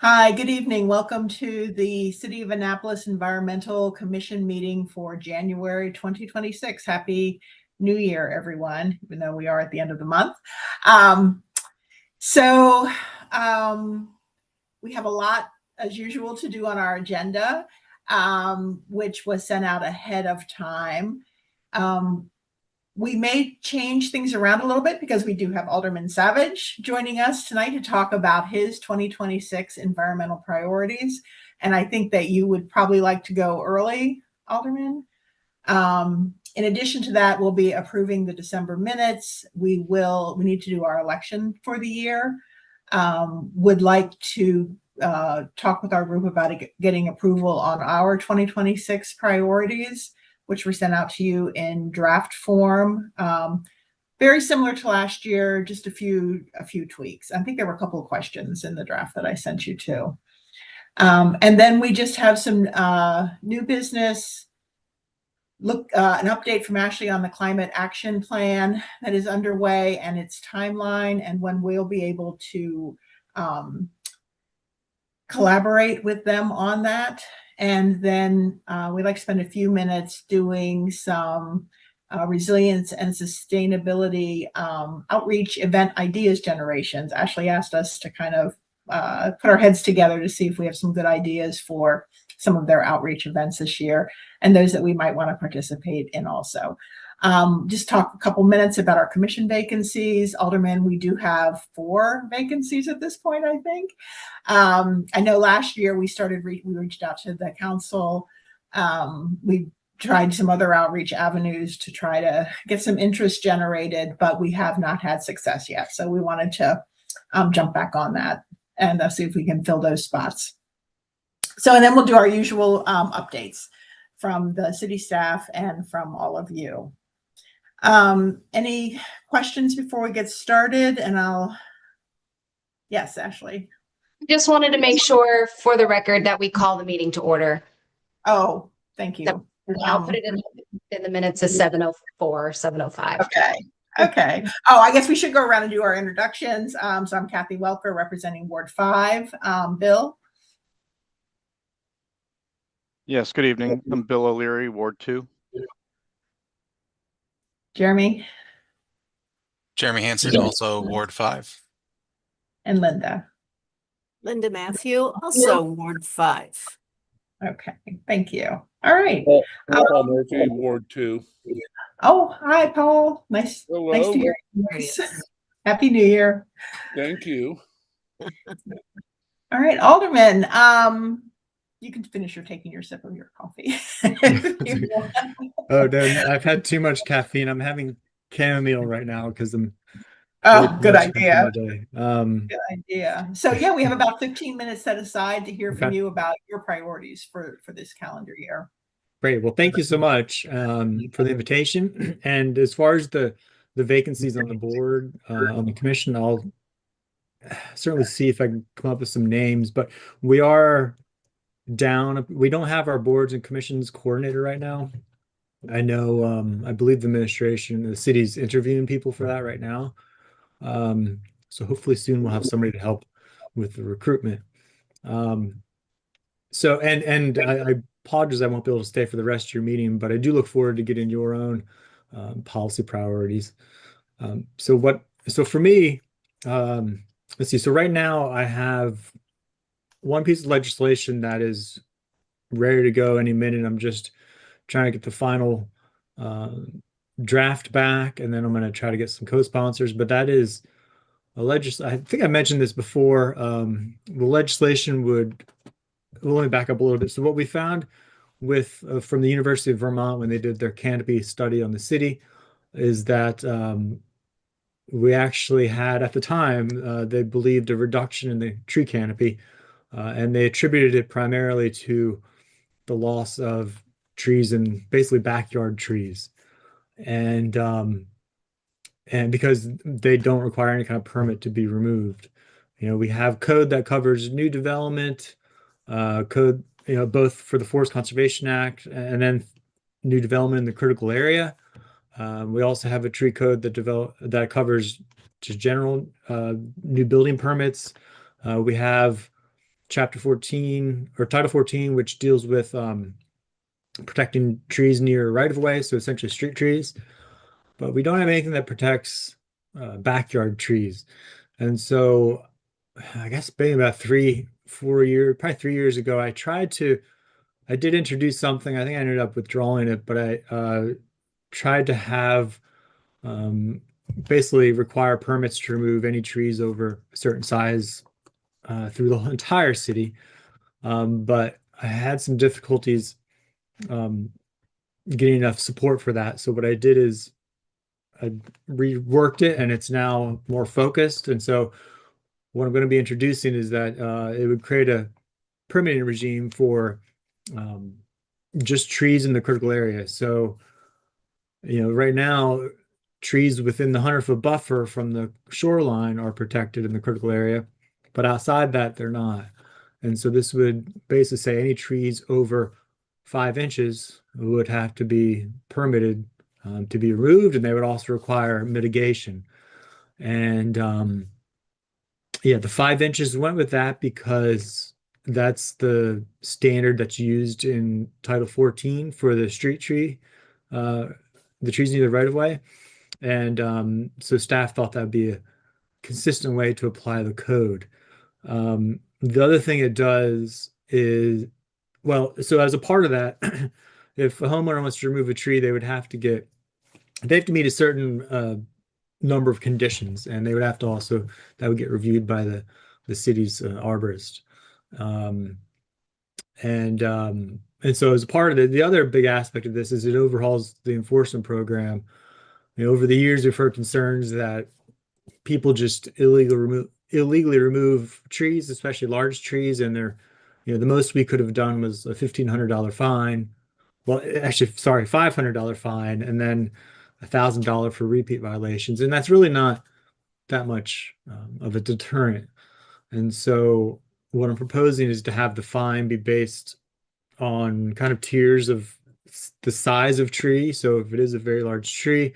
Hi, good evening. Welcome to the City of Annapolis Environmental Commission meeting for January 2026. Happy New Year, everyone, even though we are at the end of the month. So we have a lot, as usual, to do on our agenda, which was sent out ahead of time. We may change things around a little bit because we do have Alderman Savage joining us tonight to talk about his 2026 environmental priorities. And I think that you would probably like to go early, Alderman. In addition to that, we'll be approving the December minutes. We need to do our election for the year. Would like to talk with our group about getting approval on our 2026 priorities, which were sent out to you in draft form. Very similar to last year, just a few tweaks. I think there were a couple of questions in the draft that I sent you too. And then we just have some new business. An update from Ashley on the climate action plan that is underway and its timeline, and when we'll be able to collaborate with them on that. And then we'd like to spend a few minutes doing some resilience and sustainability outreach event ideas generations. Ashley asked us to kind of put our heads together to see if we have some good ideas for some of their outreach events this year and those that we might want to participate in also. Just talk a couple minutes about our commission vacancies. Alderman, we do have 4 vacancies at this point, I think. I know last year we reached out to the council. We tried some other outreach avenues to try to get some interest generated, but we have not had success yet. So we wanted to jump back on that and see if we can fill those spots. So, and then we'll do our usual updates from the city staff and from all of you. Any questions before we get started? Yes, Ashley. Just wanted to make sure for the record that we call the meeting to order. Oh, thank you. I'll put it in the minutes as 7:04, 7:05. Okay. Oh, I guess we should go around and do our introductions. So I'm Kathy Welker, representing Ward 5. Bill? Yes, good evening. I'm Bill O'Leary, Ward 2. Jeremy? Jeremy Hansen, also Ward 5. And Linda? Linda Matthew, also Ward 5. Okay, thank you. All right. Paul Murphy, Ward 2. Oh, hi, Paul. Nice Hello. to hear your voice. Happy New Year. Thank you. All right, Alderman, you can finish taking your sip of your coffee. Oh, no, I've had too much caffeine. I'm having chamomile right now because I'm. Oh, good idea. Good idea. So yeah, we have about 15 minutes set aside to hear from you about your priorities for this calendar year. Great. Well, thank you so much for the invitation. And as far as the vacancies on the board, on the commission, I'll certainly see if I can come up with some names, but we are down. We don't have our boards and commissions coordinator right now. I know, I believe the administration, the city's interviewing people for that right now. So hopefully soon we'll have somebody to help with the recruitment. So, and I apologize, I won't be able to stay for the rest of your meeting, but I do look forward to getting your own policy priorities. So for me, let's see. So right now I have one piece of legislation that is ready to go any minute. I'm just trying to get the final draft back, and then I'm going to try to get some co-sponsors. But that is I think I mentioned this before. The legislation let me back up a little bit. So what we found from the University of Vermont when they did their canopy study on the city is that we actually had at the time they believed a reduction in the tree canopy, and they attributed it primarily to the loss of trees and basically backyard trees. And because they don't require any kind of permit to be removed. We have code that covers new development, code, both for the Forest Conservation Act and then new development in the critical area. We also have a tree code that covers just general new building permits. We have Chapter 14 or Title 14, which deals with protecting trees near right of way, so essentially street trees. But we don't have anything that protects backyard trees. And so I guess maybe about 3-4 years, probably 3 years ago, I did introduce something. I think I ended up withdrawing it, but I tried to have basically require permits to remove any trees over a certain size through the entire city. But I had some difficulties getting enough support for that. So what I did is I reworked it, and it's now more focused. And so what I'm going to be introducing is that it would create a permitting regime for just trees in the critical area. So, right now, trees within the 100-foot buffer from the shoreline are protected in the critical area, but outside that, they're not. And so this would basically say any trees over 5 inches would have to be permitted to be removed, and they would also require mitigation. And the 5 inches went with that because that's the standard that's used in Title 14 for the street tree, the trees near the right of way. And so staff thought that'd be a consistent way to apply the code. The other thing it does is, so as a part of that, if a homeowner wants to remove a tree, they have to meet a certain number of conditions, and they would have to that would get reviewed by the city's arborist. And so as a part of the other big aspect of this is it overhauls the enforcement program. Over the years, we've heard concerns that people just illegally remove trees, especially large trees, and they're, the most we could have done was a $1,500 fine. Well, actually, sorry, $500 fine, and then $1,000 for repeat violations, and that's really not that much of a deterrent. And so what I'm proposing is to have the fine be based on kind of tiers of the size of tree. So if it is a very large tree,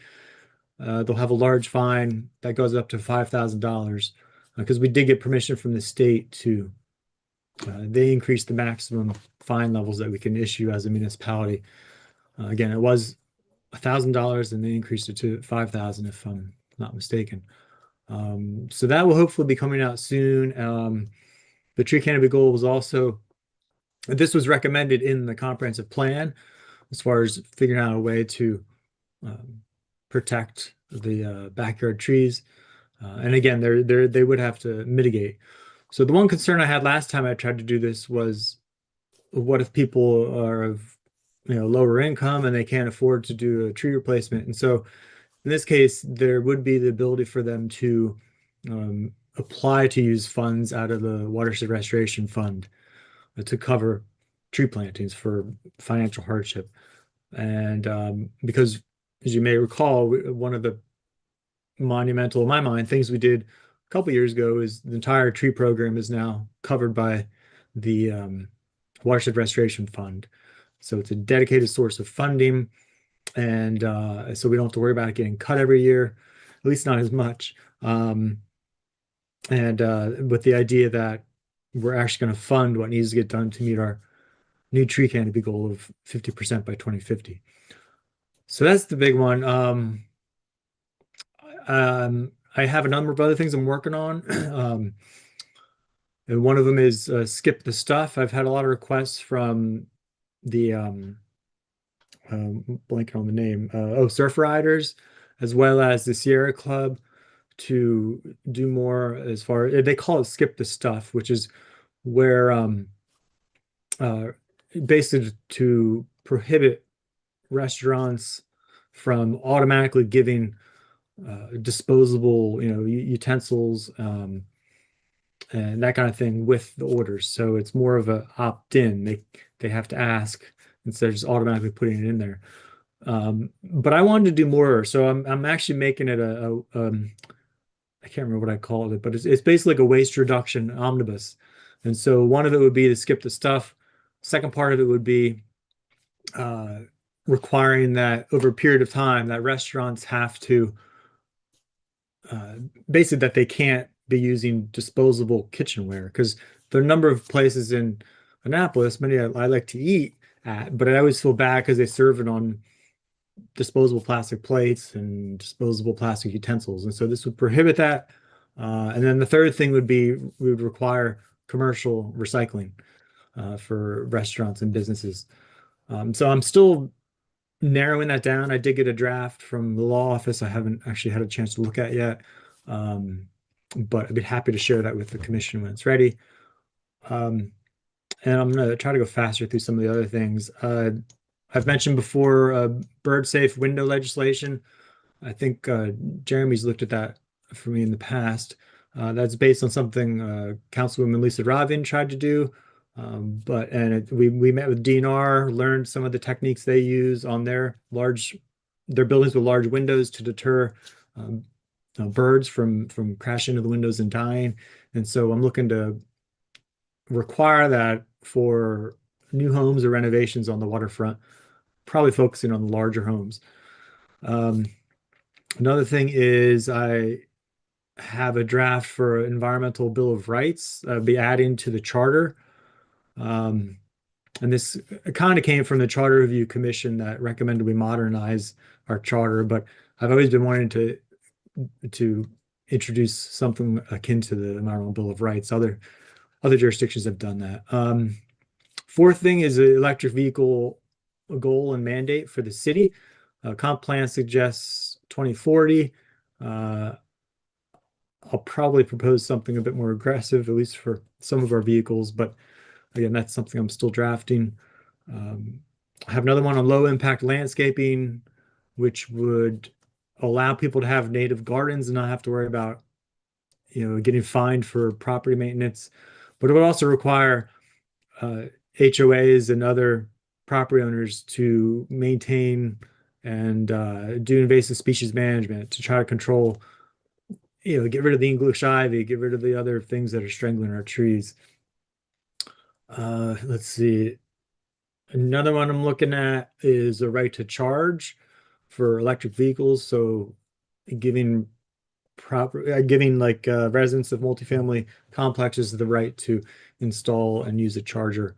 they'll have a large fine that goes up to $5,000 because we did get permission from the state to they increased the maximum fine levels that we can issue as a municipality. Again, it was $1,000, and they increased it to $5,000 if I'm not mistaken. So that will hopefully be coming out soon. The tree canopy goal was also, this was recommended in the comprehensive plan as far as figuring out a way to protect the backyard trees. And again, they would have to mitigate. So the one concern I had last time I tried to do this was, what if people are of lower income and they can't afford to do a tree replacement? And so in this case, there would be the ability for them to apply to use funds out of the Watershed Restoration Fund to cover tree plantings for financial hardship. And because, as you may recall, one of the monumental, in my mind, things we did a couple years ago is the entire tree program is now covered by the Watershed Restoration Fund. So it's a dedicated source of funding, and so we don't have to worry about it getting cut every year, at least not as much. And with the idea that we're actually going to fund what needs to get done to meet our new tree canopy goal of 50% by 2050. So that's the big one. I have a number of other things I'm working on. And one of them is Skip the Stuff. I've had a lot of requests from the blanking on the name, Surf Riders, as well as the Sierra Club, to do more as far, they call it Skip the Stuff, which is where basically to prohibit restaurants from automatically giving disposable, utensils and that kind of thing with the orders. So it's more of a opt-in. They have to ask instead of just automatically putting it in there. But I wanted to do more, so I'm actually making it I can't remember what I called it, but it's basically like a waste reduction omnibus. And so one of it would be to Skip the Stuff. Second part of it would be requiring that over a period of time that restaurants have to basically that they can't be using disposable kitchenware, because there are a number of places in Annapolis, many I like to eat at, but I always feel bad because they serve it on disposable plastic plates and disposable plastic utensils. And so this would prohibit that. And then the third thing would be we would require commercial recycling for restaurants and businesses. So I'm still narrowing that down. I did get a draft from the law office. I haven't actually had a chance to look at yet. But I'd be happy to share that with the commission when it's ready. And I'm going to try to go faster through some of the other things. I've mentioned before bird safe window legislation. I think Jeremy's looked at that for me in the past. That's based on something Councilwoman Lisa Ravin tried to do. We met with DNR, learned some of the techniques they use on their buildings with large windows to deter birds from crashing into the windows and dying. And so I'm looking to require that for new homes or renovations on the waterfront, probably focusing on the larger homes. Another thing is I have a draft for an environmental bill of rights, be adding to the charter. And this kind of came from the Charter Review Commission that recommended we modernize our charter, but I've always been wanting to introduce something akin to the Environmental Bill of Rights. Other jurisdictions have done that. Fourth thing is an electric vehicle goal and mandate for the city. Comp plan suggests 2040. I'll probably propose something a bit more aggressive, at least for some of our vehicles, but again, that's something I'm still drafting. I have another one on low impact landscaping, which would allow people to have native gardens and not have to worry about, getting fined for property maintenance. But it would also require HOAs and other property owners to maintain and do invasive species management to try to control, get rid of the English ivy, get rid of the other things that are strangling our trees. Let's see. Another one I'm looking at is a right to charge for electric vehicles. So giving residents of multifamily complexes the right to install and use a charger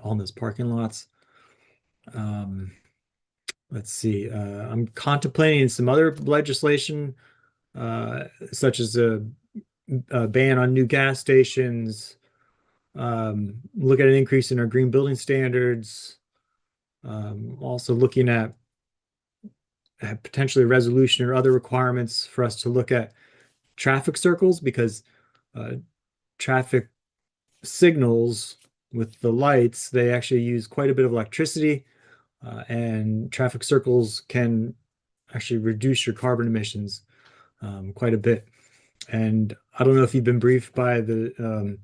on those parking lots. Let's see. I'm contemplating some other legislation, such as a ban on new gas stations. Look at an increase in our green building standards. Also looking at potentially a resolution or other requirements for us to look at traffic circles, because traffic signals with the lights, they actually use quite a bit of electricity, and traffic circles can actually reduce your carbon emissions quite a bit. And I don't know if you've been briefed by the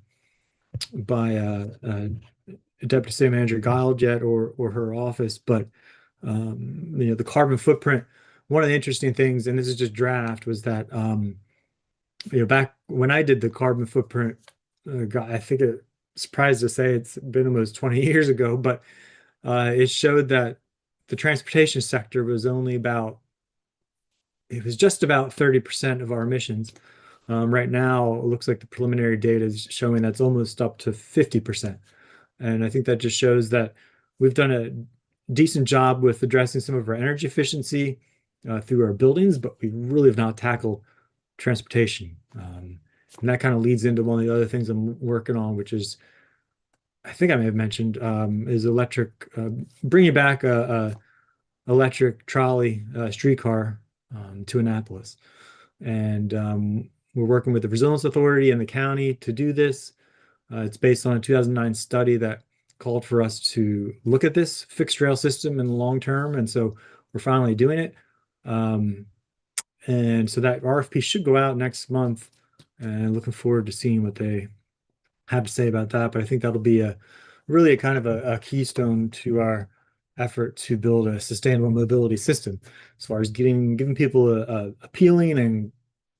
Deputy City Manager Guile yet, or her office, but the carbon footprint. One of the interesting things, and this is just draft, was that back when I did the carbon footprint, I think it's surprised to say it's been almost 20 years ago, but it showed that the transportation sector was just about 30% of our emissions. Right now, it looks like the preliminary data is showing that's almost up to 50%. And I think that just shows that we've done a decent job with addressing some of our energy efficiency through our buildings, but we really have not tackled transportation. And that kind of leads into one of the other things I'm working on, which is, I think I may have mentioned, is electric, bringing back a electric trolley streetcar to Annapolis. And we're working with the Resilience Authority and the county to do this. It's based on a 2009 study that called for us to look at this fixed rail system in the long term. And so we're finally doing it. And so that RFP should go out next month, and looking forward to seeing what they have to say about that. But I think that'll be really a kind of a keystone to our effort to build a sustainable mobility system, as far as giving people a appealing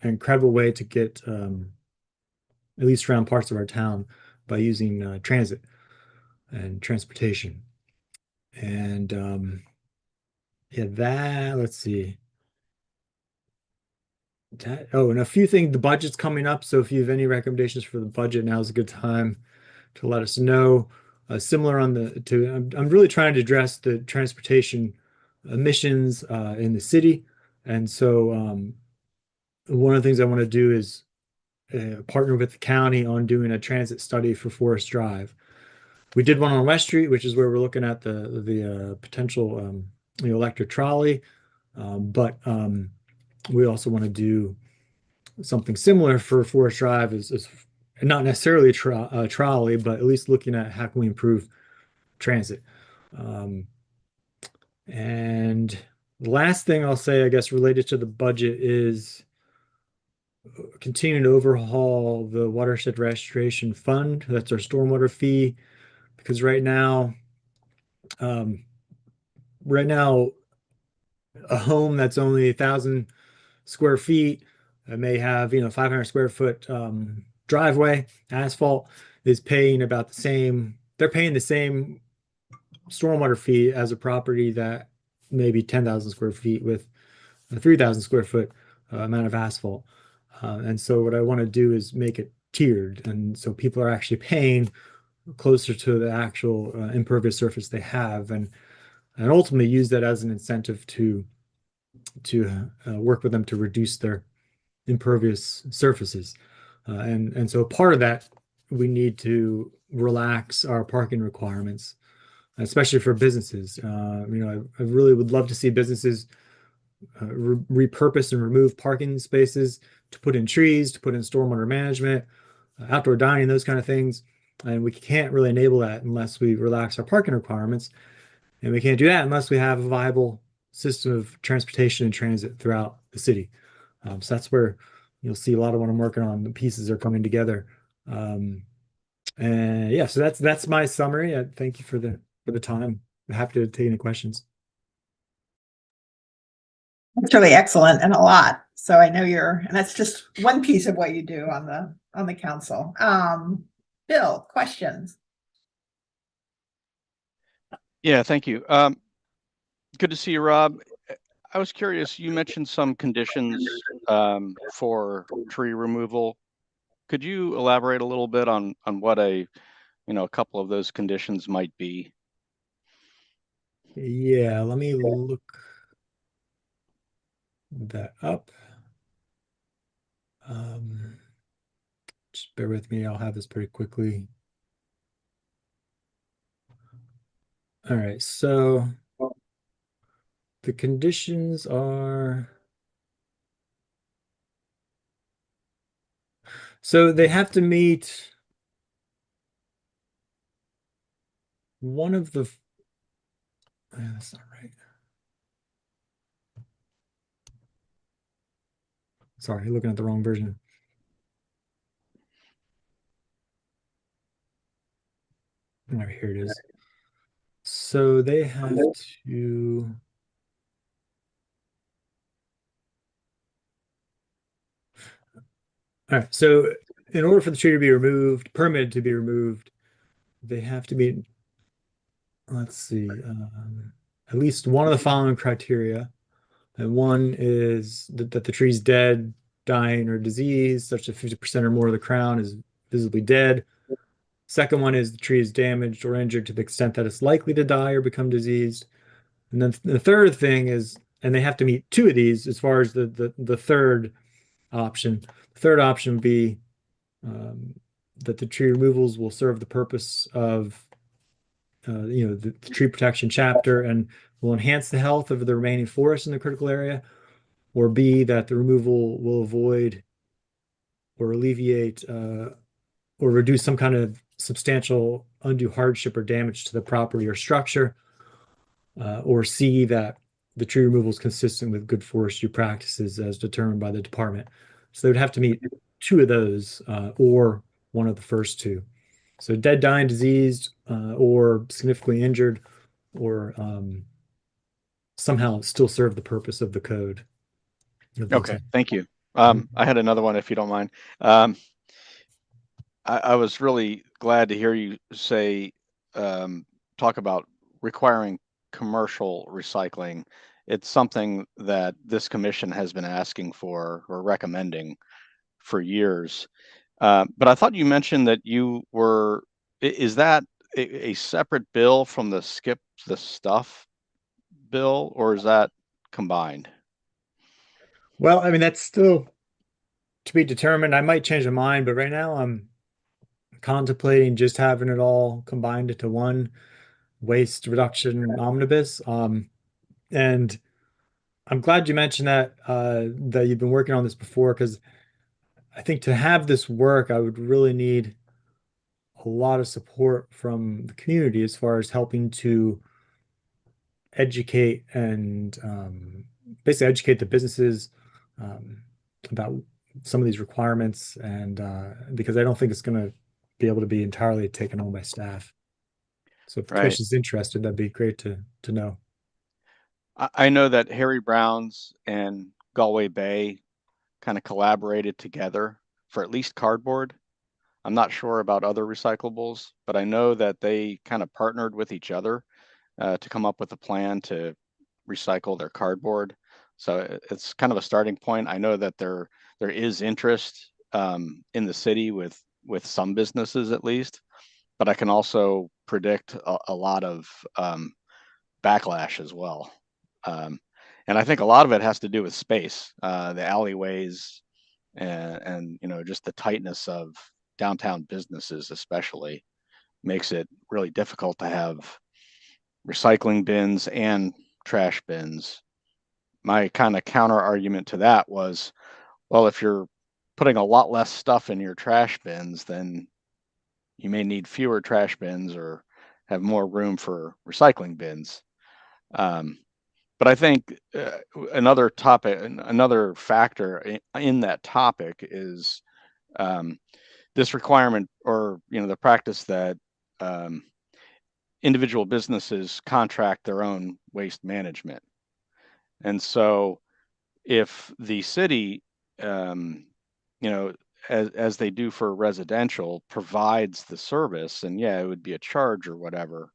and credible way to get at least around parts of our town by using transit and transportation. And let's see. And a few things, the budget's coming up. So if you have any recommendations for the budget, now is a good time to let us know. Similar on I'm really trying to address the transportation emissions in the city. And so one of the things I want to do is partner with the county on doing a transit study for Forest Drive. We did one on West Street, which is where we're looking at the potential electric trolley. But we also want to do something similar for Forest Drive, is not necessarily a trolley, but at least looking at how can we improve transit. And the last thing I'll say, I guess, related to the budget is continuing to overhaul the watershed restoration fund. That's our stormwater fee, because right now, a home that's only 1,000 square feet may have 500 square foot driveway, asphalt, is paying about the same. They're paying the same stormwater fee as a property that maybe 10,000 square feet with a 3,000 square foot amount of asphalt. And so what I want to do is make it tiered, and so people are actually paying closer to the actual impervious surface they have, and ultimately use that as an incentive to work with them to reduce their impervious surfaces. And so part of that, we need to relax our parking requirements, especially for businesses. I really would love to see businesses repurpose and remove parking spaces to put in trees, to put in stormwater management, outdoor dining, those kind of things. And we can't really enable that unless we relax our parking requirements. And we can't do that unless we have a viable system of transportation and transit throughout the city. So that's where you'll see a lot of what I'm working on. The pieces are coming together. And yeah, so that's my summary. Thank you for the time. I'm happy to take any questions. It's really excellent and a lot. So I know and that's just one piece of what you do on the council. Bill, questions? Yeah, thank you. Good to see you, Rob. I was curious, you mentioned some conditions for tree removal. Could you elaborate a little bit on what a couple of those conditions might be? Yeah, let me look that up. Just bear with me. I'll have this pretty quickly. All right, so the conditions are, so they have to meet one of the, that's not right. Sorry, looking at the wrong version. Oh, here it is. So they have to, all right, so in order for the tree to be removed, permitted to be removed, they have to meet, let's see, at least one of the following criteria. And one is that the tree's dead, dying, or diseased, such that 50% or more of the crown is visibly dead. Second one is the tree is damaged or injured to the extent that it's likely to die or become diseased. And then the third thing is, and they have to meet two of these as far as the third option. The third option would be that the tree removals will serve the purpose of the tree protection chapter and will enhance the health of the remaining forest in the critical area, or B, that the removal will avoid or alleviate or reduce some kind of substantial undue hardship or damage to the property or structure, or C, that the tree removal is consistent with good forestry practices as determined by the department. So they would have to meet two of those, or one of the first two. So dead, dying, diseased, or significantly injured, or somehow still serve the purpose of the code. Okay, thank you. I had another one, if you don't mind. I was really glad to hear you say, talk about requiring commercial recycling it's something that this commission has been asking for or recommending for years. But I thought you mentioned that you were, is that a separate bill from the Skip the Stuff bill, or is that combined? Well, I mean, that's still to be determined. I might change my mind, but right now I'm contemplating just having it all combined into one waste reduction omnibus. And I'm glad you mentioned that that you've been working on this before, because I think to have this work, I would really need a lot of support from the community as far as helping to educate and basically educate the businesses about some of these requirements, and because I don't think it's going to be able to be entirely taken on by staff. So if the Right. commission's interested, that'd be great to know. I know that Harry Brown's and Galway Bay kind of collaborated together for at least cardboard. I'm not sure about other recyclables, but I know that they kind of partnered with each other to come up with a plan to recycle their cardboard. So it's kind of a starting point. I know that there is interest in the city with some businesses at least, but I can also predict a lot of backlash as well. And I think a lot of it has to do with space, the alleyways, and you know, just the tightness of downtown businesses especially makes it really difficult to have recycling bins and trash bins. My kind of counter argument to that was, well, if you're putting a lot less stuff in your trash bins, then you may need fewer trash bins or have more room for recycling bins. But I think another factor in that topic is this requirement, or you know, the practice that individual businesses contract their own waste management. And so if the city, you know, as they do for residential, provides the service, and yeah, it would be a charge or whatever,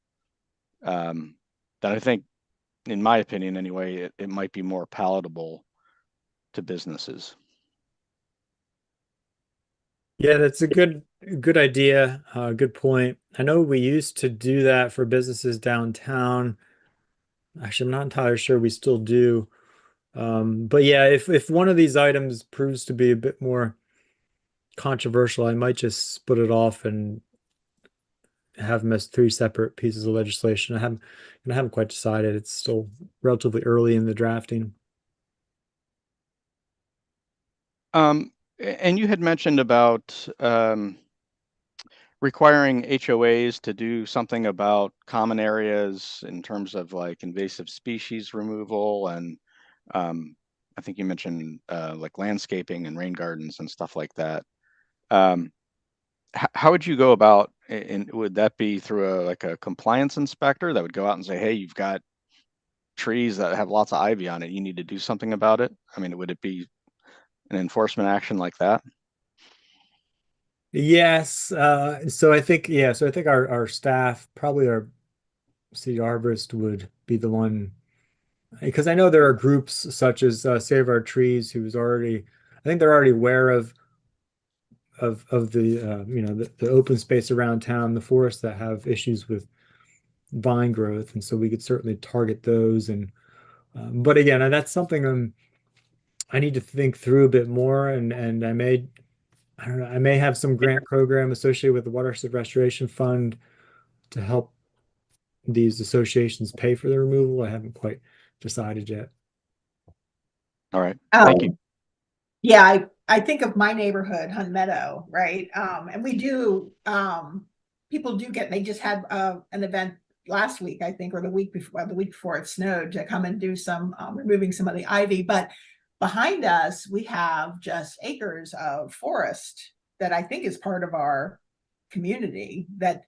then I think, in my opinion anyway, it might be more palatable to businesses. Yeah, that's a good idea. Good point. I know we used to do that for businesses downtown. Actually, I'm not entirely sure we still do. But yeah, if one of these items proves to be a bit more controversial, I might just split it off and have them as three separate pieces of legislation. I haven't quite decided. It's still relatively early in the drafting. And you had mentioned about requiring HOAs to do something about common areas in terms of like invasive species removal, and I think you mentioned like landscaping and rain gardens and stuff like that. How would you go about, and would that be through like a compliance inspector that would go out and say, hey, you've got trees that have lots of ivy on it, you need to do something about it? I mean, would it be an enforcement action like that? Yes. So I think, yeah, so I think our staff, probably our city arborist, would be the one, because I know there are groups such as Save Our Trees, who's already, I think they're already aware of the you know, the open space around town, the forests that have issues with vine growth, and so we could certainly target those. And but again, that's something I need to think through a bit more, and I don't know, I may have some grant program associated with the Watershed Restoration Fund to help these associations pay for the removal. I haven't quite decided yet. All right, thank you. Yeah, I think of my neighborhood, Hunt Meadow, right? And we do, people do get, they just had an event last week, I think, or the week before it snowed, to come and do some removing some of the ivy. But behind us, we have just acres of forest that I think is part of our community, that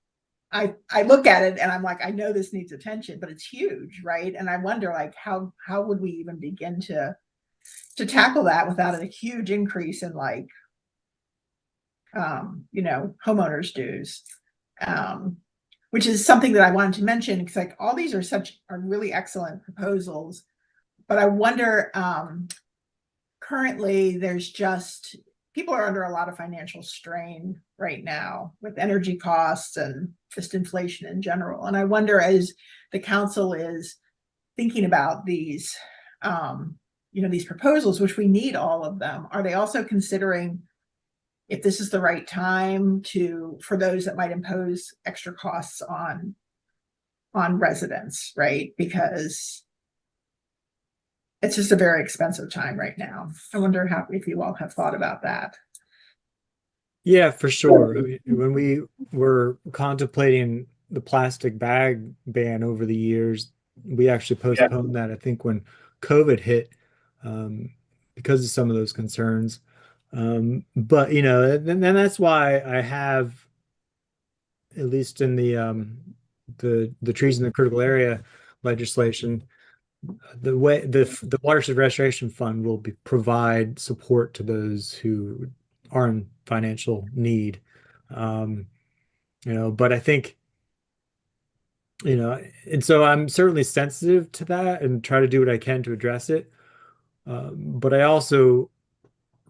I look at it and I'm like, I know this needs attention, but it's huge, right? And I wonder, like, how would we even begin to tackle that without a huge increase in, like, you know, homeowners dues, which is something that I wanted to mention, because like all these are really excellent proposals. but I wonder, currently there's just, people are under a lot of financial strain right now with energy costs and just inflation in general. And I wonder, as the council is thinking about these, these proposals, which we need all of them, are they also considering if this is the right time for those that might impose extra costs on residents, right? Because it's just a very expensive time right now. I wonder if you all have thought about that. Yeah, for sure. I mean, when we were contemplating the plastic bag ban over the years, we actually postponed that, I think, when COVID hit, because of some of those concerns. But and that's why I have, at least in the trees in the critical area legislation, the watershed restoration fund will provide support to those who are in financial need. But I think, and so I'm certainly sensitive to that and try to do what I can to address it. But I also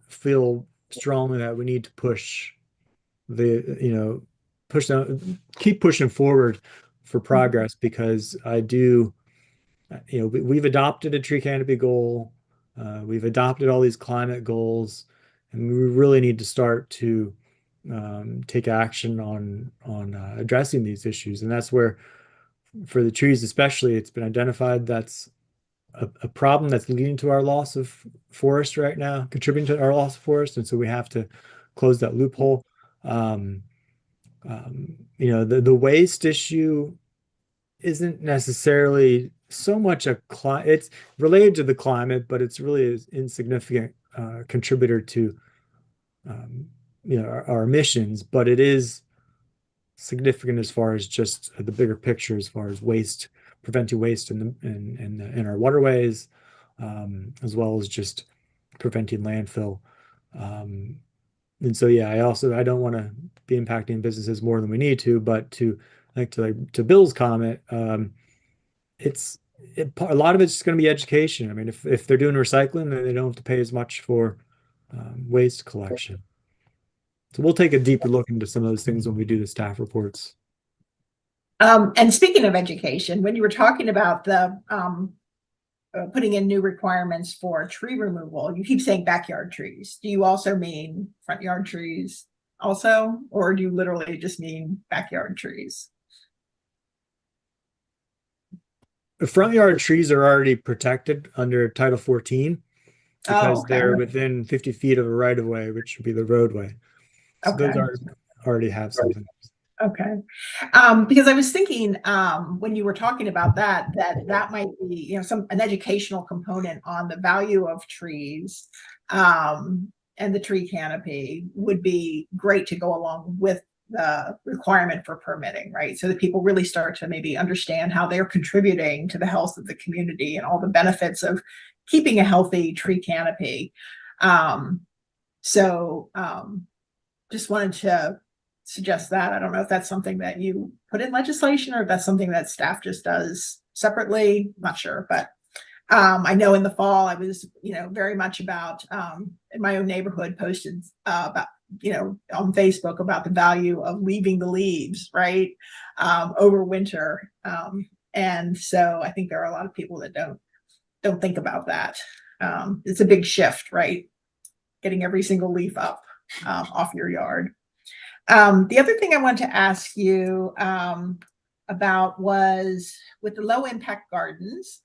feel strongly that we need to keep pushing forward for progress, because I do, we've adopted a tree canopy goal. We've adopted all these climate goals, and we really need to start to take action on addressing these issues. And that's where, for the trees especially, it's been identified that's a problem that's leading to our loss of forest right now, contributing to our loss of forest. And so we have to close that loophole. The waste issue isn't necessarily so much it's related to the climate, but it's really an insignificant contributor to our emissions. But it is significant as far as just the bigger picture, as far as waste, preventing waste in our waterways, as well as just preventing landfill. And so, yeah, I don't want to be impacting businesses more than we need to, but to Bill's comment, a lot of it's just going to be education. I mean, if they're doing recycling, then they don't have to pay as much for waste collection. So we'll take a deeper look into some of those things when we do the staff reports. And speaking of education, when you were talking about the putting in new requirements for tree removal, you keep saying backyard trees. Do you also mean front yard trees also, or do you literally just mean backyard trees? The front yard trees are already protected under Title 14 because okay. They're within 50 feet of a right of way, which would be the roadway. So Okay. those already have something. Okay. Because I was thinking, when you were talking about that might be, an educational component on the value of trees, and the tree canopy would be great to go along with the requirement for permitting, right? So that people really start to maybe understand how they're contributing to the health of the community and all the benefits of keeping a healthy tree canopy. Just wanted to suggest that. I don't know if that's something that you put in legislation or if that's something that staff just does separately. I'm not sure, but I know in the fall I was, very much about, in my own neighborhood, posted about, on Facebook about the value of leaving the leaves, right, over winter. And so I think there are a lot of people that don't think about that. It's a big shift, right? Getting every single leaf up off your yard. The other thing I wanted to ask you about was with the low impact gardens.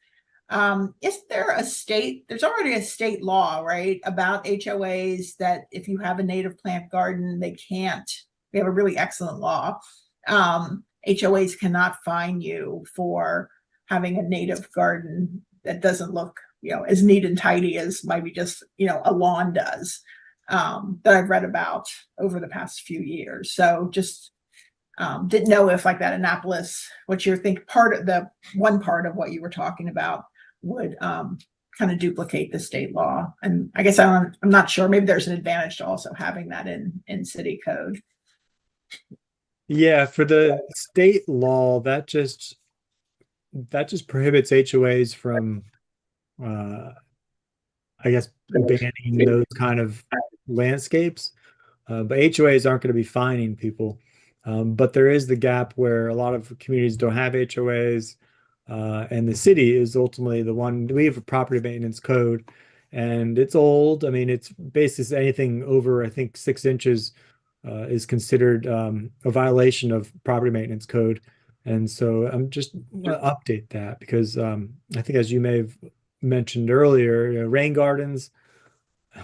Isn't there there's already a state law, right, about HOAs that if you have a native plant garden, we have a really excellent law. HOAs cannot fine you for having a native garden that doesn't look, as neat and tidy as maybe just, a lawn does. That I've read about over the past few years. So just didn't know if like that Annapolis, what you think one part of what you were talking about would kind of duplicate the state law. And I guess I'm not sure, maybe there's an advantage to also having that in city code. Yeah, for the state law, that just prohibits HOAs from I guess, banning those kind of landscapes. But HOAs aren't going to be fining people. But there is the gap where a lot of communities don't have HOAs, and the city is ultimately the one. We have a property maintenance code, and it's old. I mean, it's basically anything over, I think, 6 inches is considered a violation of property maintenance code. And so I'm just want to update that because I think, as you may have mentioned earlier, rain gardens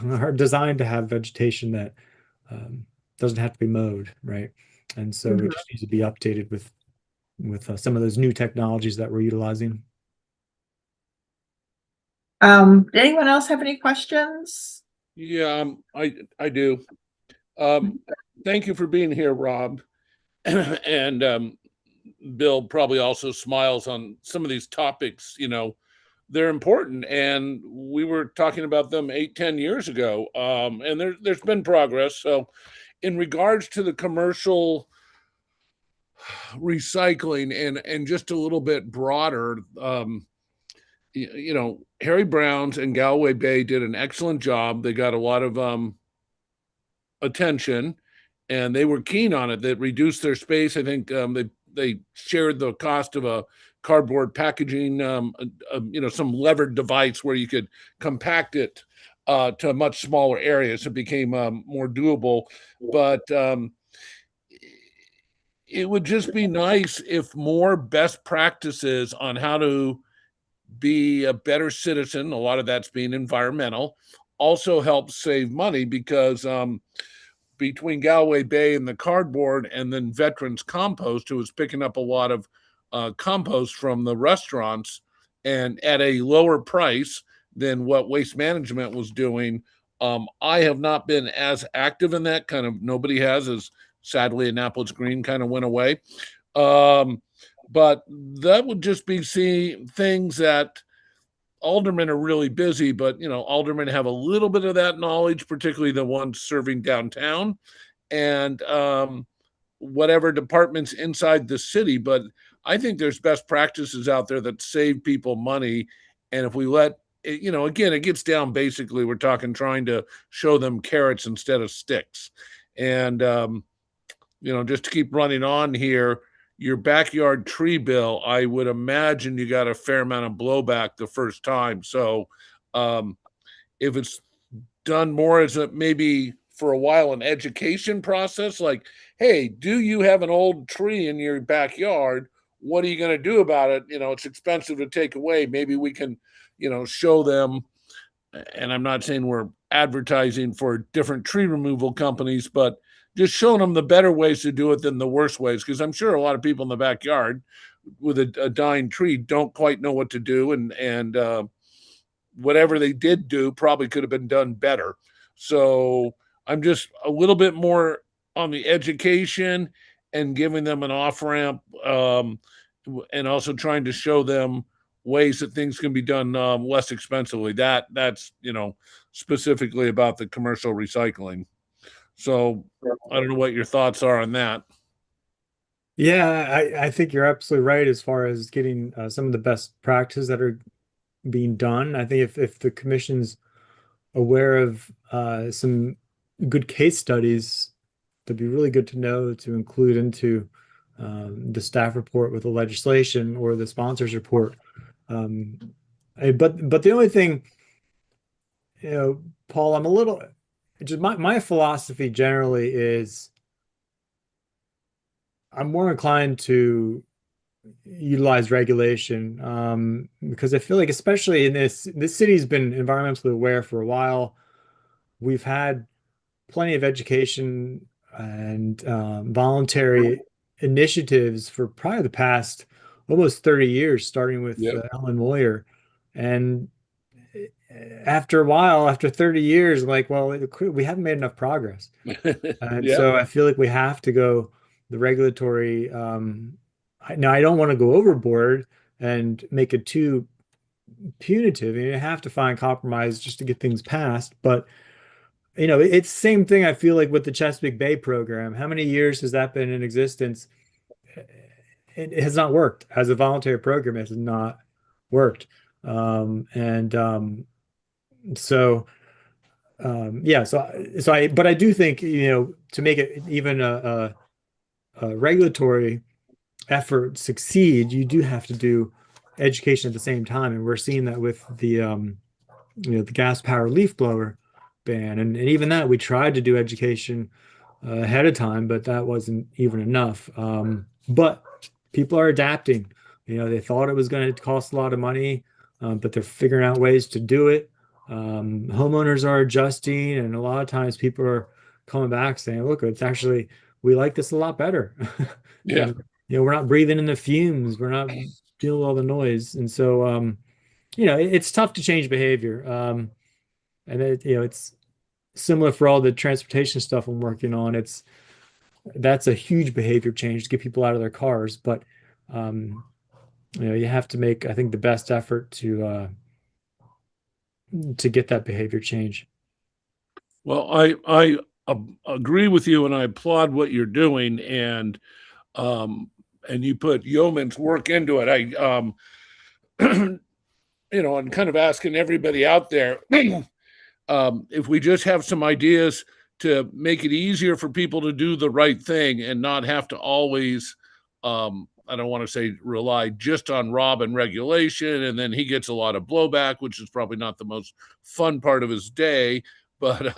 are designed to have vegetation that doesn't have to be mowed, right? And so it just needs to be updated with some of those new technologies that we're utilizing. Did anyone else have any questions? Yeah, I do. Thank you for being here, Rob. And Bill probably also smiles on some of these topics. They're important, and we were talking about them 8-10 years ago. And there's been progress. So in regards to the commercial recycling and just a little bit broader, Harry Browns and Galway Bay did an excellent job. They got a lot of attention, and they were keen on it. They reduced their space. I think they shared the cost of a cardboard packaging, some levered device where you could compact it to a much smaller area, so it became more doable. But it would just be nice if more best practices on how to be a better citizen, a lot of that's being environmental, also helps save money because between Galway Bay and the cardboard and then Veterans Compost, who was picking up a lot of compost from the restaurants and at a lower price than what Waste Management was doing. I have not been as active in that, kind of nobody has, as sadly Annapolis Green kind of went away. But that would just be seeing things that aldermen are really busy, but aldermen have a little bit of that knowledge, particularly the ones serving downtown and whatever departments inside the city. But I think there's best practices out there that save people money. And if we let, again, it gets down, basically, we're talking trying to show them carrots instead of sticks. And, just to keep running on here, your backyard tree bill, I would imagine you got a fair amount of blowback the first time. So if it's done more as maybe for a while an education process, like, hey, do you have an old tree in your backyard? What are you going to do about it? It's expensive to take away. Maybe we can, show them. And I'm not saying we're advertising for different tree removal companies, but just showing them the better ways to do it than the worst ways. Because I'm sure a lot of people in the backyard with a dying tree don't quite know what to do. And whatever they did do probably could have been done better. So I'm just a little bit more on the education and giving them an off-ramp, and also trying to show them ways that things can be done less expensively. That's specifically about the commercial recycling. So I don't know what your thoughts are on that. Yeah, I think you're absolutely right as far as getting some of the best practices that are being done. I think if the commission's aware of some good case studies, that'd be really good to know to include into the staff report with the legislation or the sponsors report. But the only thing, Paul, I'm a little, just my philosophy generally is I'm more inclined to utilize regulation because I feel like, especially in this city's been environmentally aware for a while. We've had plenty of education and voluntary initiatives for probably the past almost 30 years, starting with Ellen Moyer. And after a while, after 30 years, like, well, we haven't made enough progress. And so I feel like we have to go the regulatory. Now, I don't want to go overboard and make it too punitive. You have to find compromise just to get things passed. But, it's the same thing I feel like with the Chesapeake Bay program. How many years has that been in existence? It has not worked. As a voluntary program, it has not worked. And so yeah, but I do think, to make it even a regulatory effort succeed, you do have to do education at the same time, and we're seeing that with the the gas powered leaf blower ban, and even that we tried to do education ahead of time, but that wasn't even enough. But people are adapting. They thought it was going to cost a lot of money, but they're figuring out ways to do it. Homeowners are adjusting, and a lot of times people are coming back saying, look, it's actually, we like this a lot better. Yeah. And, we're not breathing in the fumes, we're not dealing with all the noise. And so it's tough to change behavior. And it's similar for all the transportation stuff I'm working on. That's a huge behavior change to get people out of their cars, but you have to make, I think, the best effort to get that behavior change. Well, I agree with you, and I applaud what you're doing, and you put yeoman's work into it. And kind of asking everybody out there, if we just have some ideas to make it easier for people to do the right thing and not have to always, I don't want to say rely just on Rob and regulation, and then he gets a lot of blowback, which is probably not the most fun part of his day. But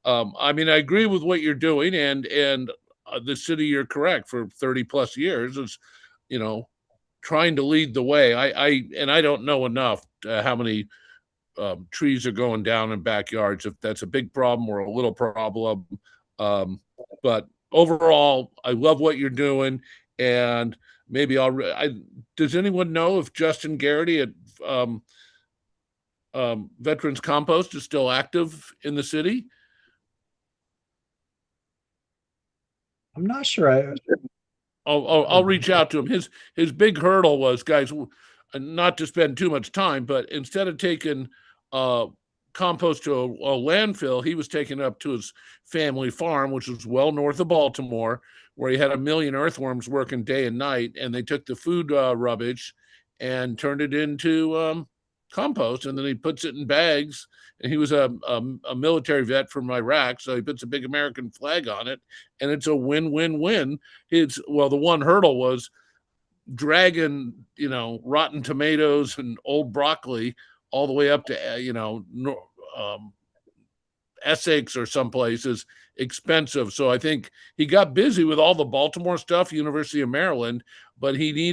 I mean, I agree with what you're doing, and the city, you're correct, for 30 plus years is, trying to lead the way. I don't know enough how many trees are going down in backyards, if that's a big problem or a little problem. But overall, I love what you're doing, and maybe does anyone know if Justin Garrity at Veterans Compost is still active in the city? I'm not sure. I'll reach out to him. His big hurdle was, guys, not to spend too much time, but instead of taking compost to a landfill, he was taking it up to his family farm, which was well north of Baltimore, where he had 1 million earthworms working day and night, and they took the food rubbish and turned it into compost, and then he puts it in bags. And he was a military vet from Iraq, so he puts a big American flag on it, and it's a win-win-win. The one hurdle was dragging, rotten tomatoes and old broccoli all the way up to, Essex or some places expensive. So I think he got busy with all the Baltimore stuff, University of Maryland, but he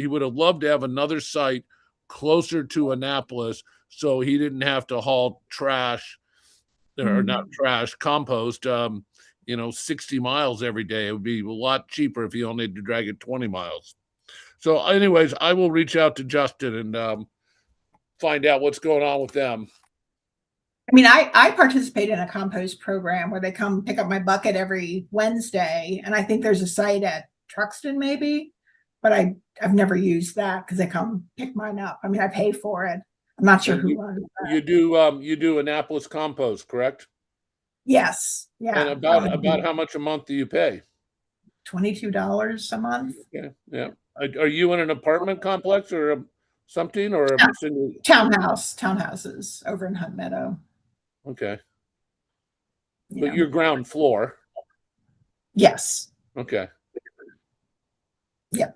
would have loved to have another site closer to Annapolis, so he didn't have to haul trash, or not trash, compost, 60 miles every day. It would be a lot cheaper if he only had to drag it 20 miles. So anyways, I will reach out to Justin and find out what's going on with them. I mean, I participate in a compost program where they come pick up my bucket every Wednesday, and I think there's a site at Truxton maybe, but I've never used that because they come pick mine up. I mean, I pay for it. I'm not sure who runs that. You do Annapolis Compost, correct? Yes. Yeah. And about how much a month do you pay? $22 a month. Yeah. Are you in an apartment complex or something, or No. a single? Townhouses over in Hunt Meadow. Okay. Yeah. But you're ground floor. Yes. Okay. Yeah.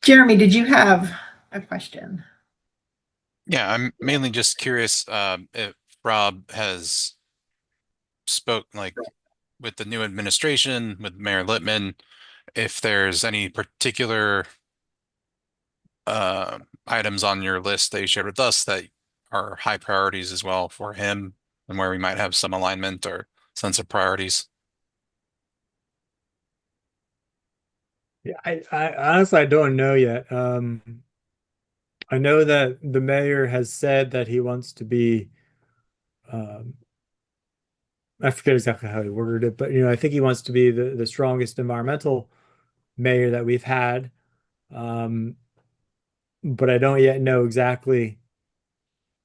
Jeremy, did you have a question? Yeah, I'm mainly just curious if Rob has spoke with the new administration, with Mayor Littman, if there's any particular items on your list that you shared with us that are high priorities as well for him, and where we might have some alignment or sense of priorities. Yeah, I honestly, I don't know yet. I know that the mayor has said that he wants to be, I forget exactly how he worded it, but I think he wants to be the strongest environmental mayor that we've had. But I don't yet know exactly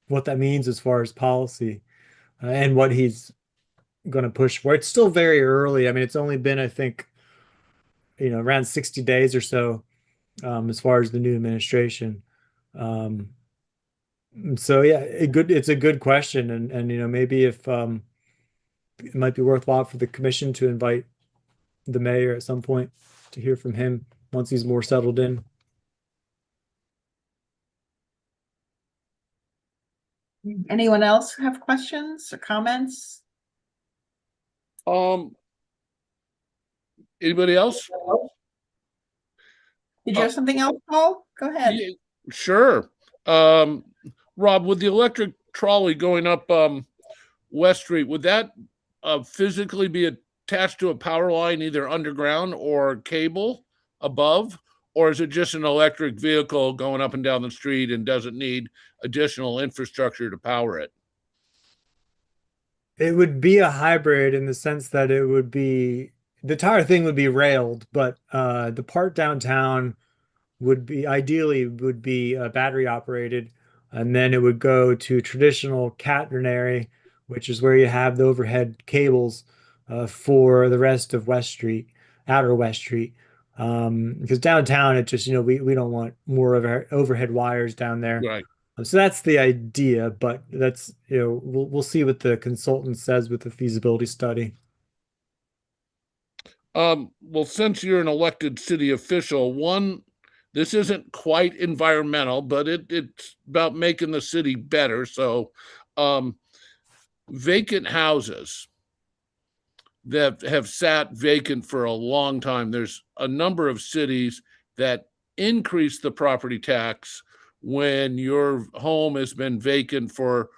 what that means as far as policy and what he's going to push for. It's still very early. I mean, it's only been, I think, around 60 days or so as far as the new administration. So yeah, it's a good question, and maybe if it might be worthwhile for the commission to invite the mayor at some point to hear from him once he's more settled in. Anyone else have questions or comments? Anybody else? Did you have something else, Paul? Go ahead. Yeah, sure. Rob, with the electric trolley going up West Street, would that physically be attached to a power line, either underground or cable above? Or is it just an electric vehicle going up and down the street and doesn't need additional infrastructure to power it? It would be a hybrid in the sense that the entire thing would be railed, but the part downtown would be battery operated, and then it would go to traditional catenary, which is where you have the overhead cables for the rest of West Street, outer West Street. Because downtown, it just, we don't want more overhead wires down there. Right. So that's the idea, but that's, we'll see what the consultant says with the feasibility study. Well, since you're an elected city official, this isn't quite environmental, but it's about making the city better. So, vacant houses that have sat vacant for a long time, there's a number of cities that increase the property tax when your home has been vacant for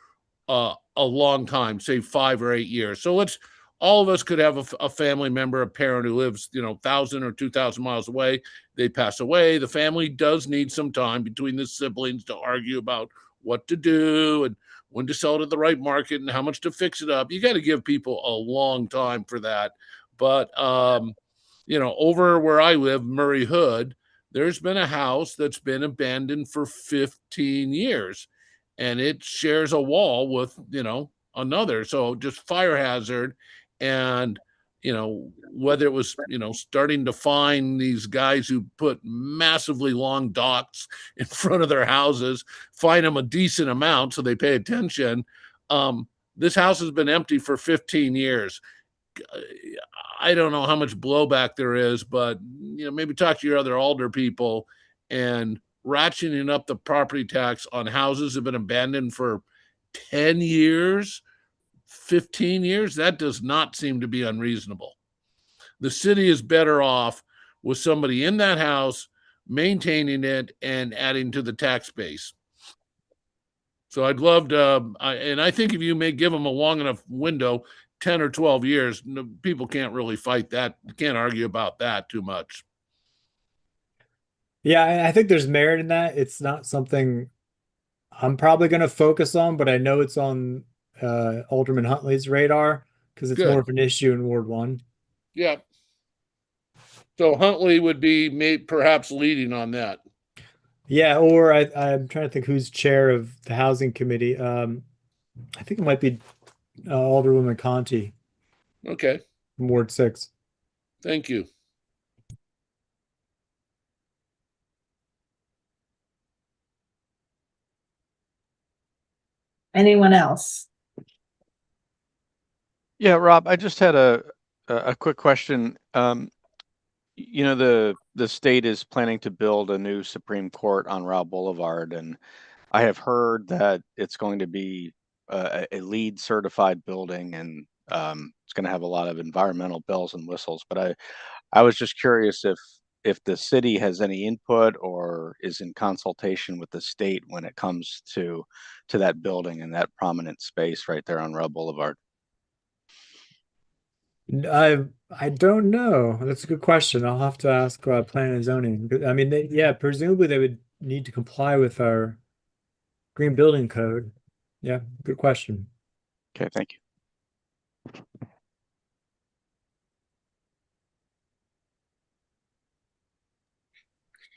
a long time, say 5 or 8 years. So all of us could have a family member, a parent who lives, 1,000 or 2,000 miles away. They pass away. The family does need some time between the siblings to argue about what to do and when to sell it at the right market and how much to fix it up. You got to give people a long time for that. But, over where I live, Murray Hood, there's been a house that's been abandoned for 15 years and it shares a wall with, another. So just fire hazard. And, whether it was, starting to find these guys who put massively long docks in front of their houses, fine them a decent amount so they pay attention. This house has been empty for 15 years. I don't know how much blowback there is, but, maybe talk to your other alder people, and ratcheting up the property tax on houses that have been abandoned for 10 years, 15 years, that does not seem to be unreasonable. The city is better off with somebody in that house maintaining it and adding to the tax base. So I'd love to, and I think if you may give them a long enough window, 10 or 12 years, people can't really fight that. Can't argue about that too much. Yeah, I think there's merit in that. It's not something I'm probably going to focus on, but I know it's on Alderman Huntley's radar because it's more of an issue in Ward 1. Yeah. So Huntley would be perhaps leading on that. Yeah, or I'm trying to think who's chair of the housing committee. I think it might be Alderwoman Conti. Okay. From Ward 6. Thank you. Anyone else? Yeah, Rob, I just had a quick question. The state is planning to build a new Supreme Court on Robb Boulevard, and I have heard that it's going to be a LEED certified building, and it's going to have a lot of environmental bells and whistles. But I was just curious if the city has any input or is in consultation with the state when it comes to that building and that prominent space right there on Robb Boulevard. I don't know. That's a good question. I'll have to ask Planning and Zoning. I mean, presumably they would need to comply with our green building code. Yeah, good question. Okay, thank you.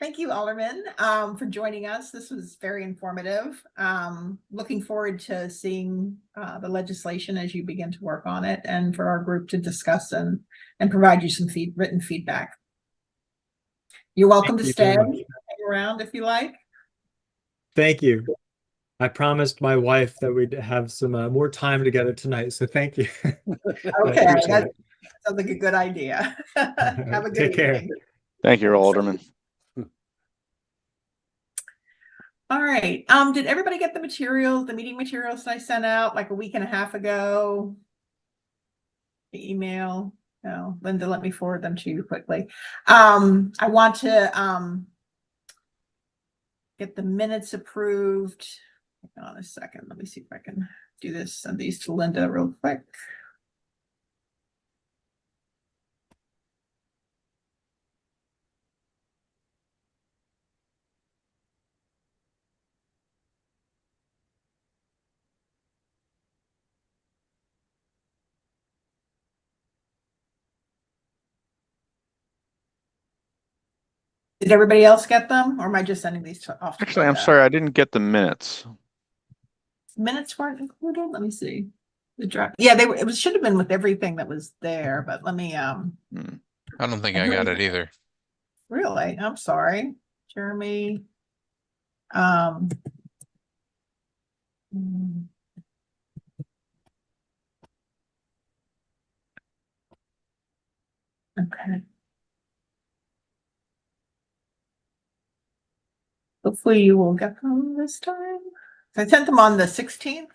Thank you, Alderman, for joining us. This was very informative. Looking forward to seeing the legislation as you begin to work on it, and for our group to discuss and provide you some written feedback. You're welcome to stay around if you like. Thank you. I promised my wife that we'd have some more time together tonight, so thank you. I Okay, appreciate that it. sounds like a good idea. Have a good Take care. evening. Thank you, Alderman. All right. Did everybody get the materials, the meeting materials that I sent out like a week and a half ago? The email? No, Linda, let me forward them to you quickly. I want to get the minutes approved. Hang on a second. Let me see if I can do this. Send these to Linda real quick. Did everybody else get them, or am I just sending these off to Actually, I'm Linda? sorry, I didn't get the minutes. Minutes weren't included. Let me see. The draft. Yeah, they were. It was, should have been with everything that was there, but let me. I don't think I got it either. Really, I'm sorry, Jeremy. mm, Okay. Hopefully you will get them this time. I sent them on the 16th.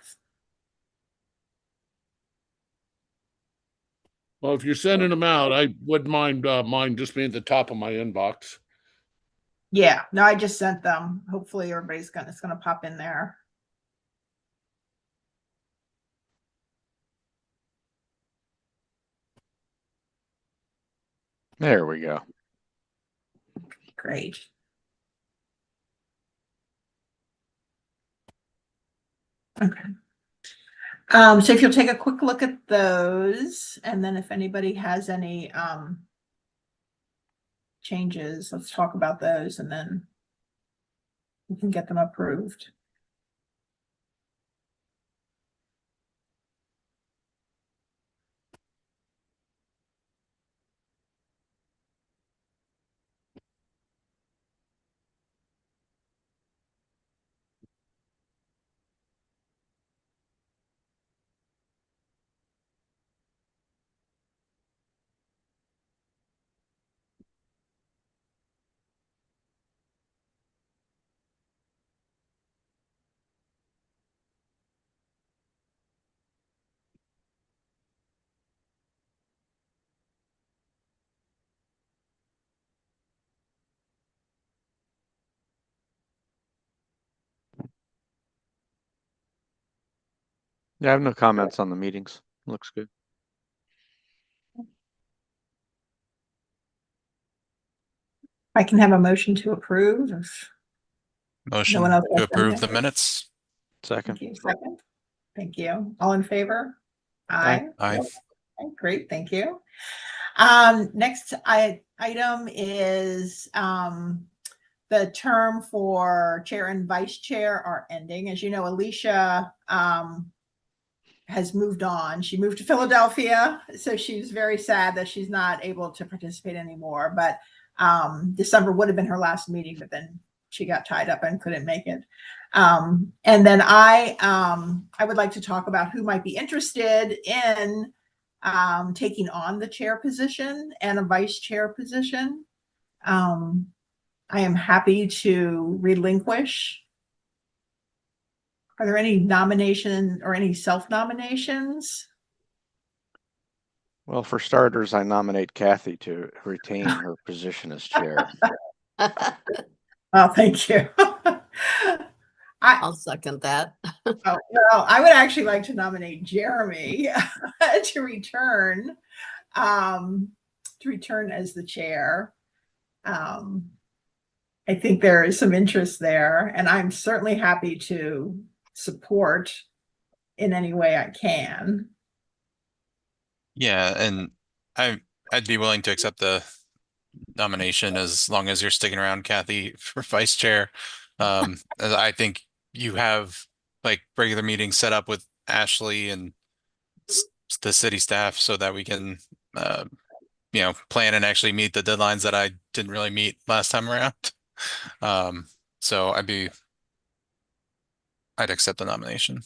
Well, if you're sending them out, I wouldn't mind mine just being at the top of my inbox. Yeah, no, I just sent them. Hopefully everybody's gonna, it's gonna pop in there. There we go. Great. Okay. So if you'll take a quick look at those, and then if anybody has any changes, let's talk about those, and then we can get them approved. Yeah, I have no comments on the meetings. Looks good. I can have a motion to approve. If Motion else to has approve anything. the minutes. Second. Thank you. Second. Thank you. All in favor? Aye. Aye. Okay, great, thank you. Next item is the term for chair and vice chair are ending. As you know, Alicia has moved on. She moved to Philadelphia, so she's very sad that she's not able to participate anymore. But December would have been her last meeting, but then she got tied up and couldn't make it. And then I would like to talk about who might be interested in taking on the chair position and a vice chair position. I am happy to relinquish. Are there any nomination or any self-nominations? Well, for starters, I nominate Kathy to retain her position as chair. Oh, thank you. I'll second that. Oh, well, I would actually like to nominate Jeremy to return as the chair. I think there is some interest there, and I'm certainly happy to support in any way I can. Yeah, and I'd be willing to accept the nomination as long as you're sticking around, Kathy, for vice chair. I think you have like regular meetings set up with Ashley and the city staff so that we can plan and actually meet the deadlines that I didn't really meet last time around. So I'd be I'd accept the nomination.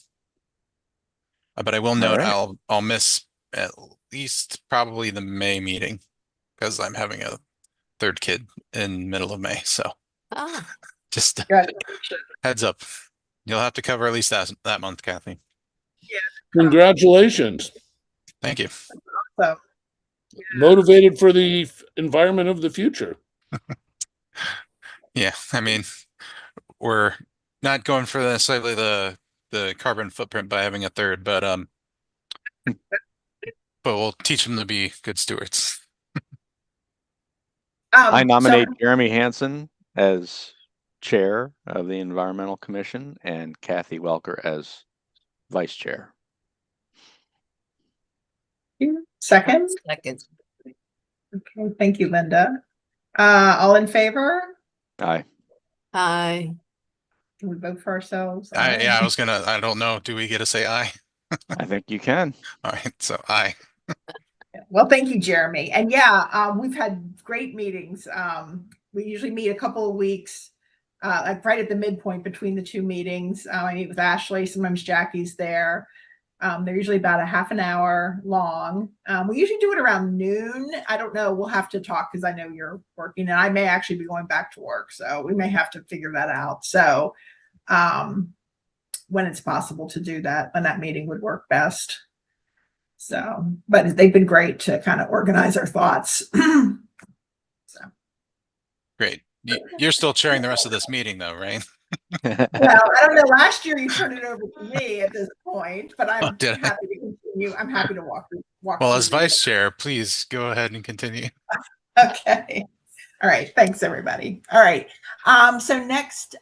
But I will All note right. I'll miss at least probably the May meeting because I'm having a third kid in middle of May. So Ah, just Good. heads up. You'll have to cover at least that month, Kathy. Congratulations. Thank you. So, Motivated for the environment of the future. Yeah, I mean, we're not going for necessarily the carbon footprint by having a third, but we'll teach them to be good stewards. I so- nominate Jeremy Hansen as chair of the Environmental Commission and Kathy Welker as vice chair. Second. second. Okay, thank you, Linda. All in favor? Aye. Aye. Can we vote for ourselves? Yeah, I don't know. Do we get to say aye? I think you can. All right, so aye. Well, thank you, Jeremy. And yeah, we've had great meetings. We usually meet a couple of weeks, like right at the midpoint between the two meetings. I meet with Ashley, sometimes Jackie's there. They're usually about a half an hour long. We usually do it around noon. I don't know. We'll have to talk because I know you're working and I may actually be going back to work. So we may have to figure that out. So when it's possible to do that, when that meeting would work best. So, but they've been great to kind of organize our thoughts. Great. You're still chairing the rest of this meeting though, right? Well, I don't know. Last year you turned it over to me at this point, but I'm did I? happy to continue. I'm happy to walk. Well, through as the- vice chair, please go ahead and continue. Okay. All right. Thanks, everybody. All right. So next,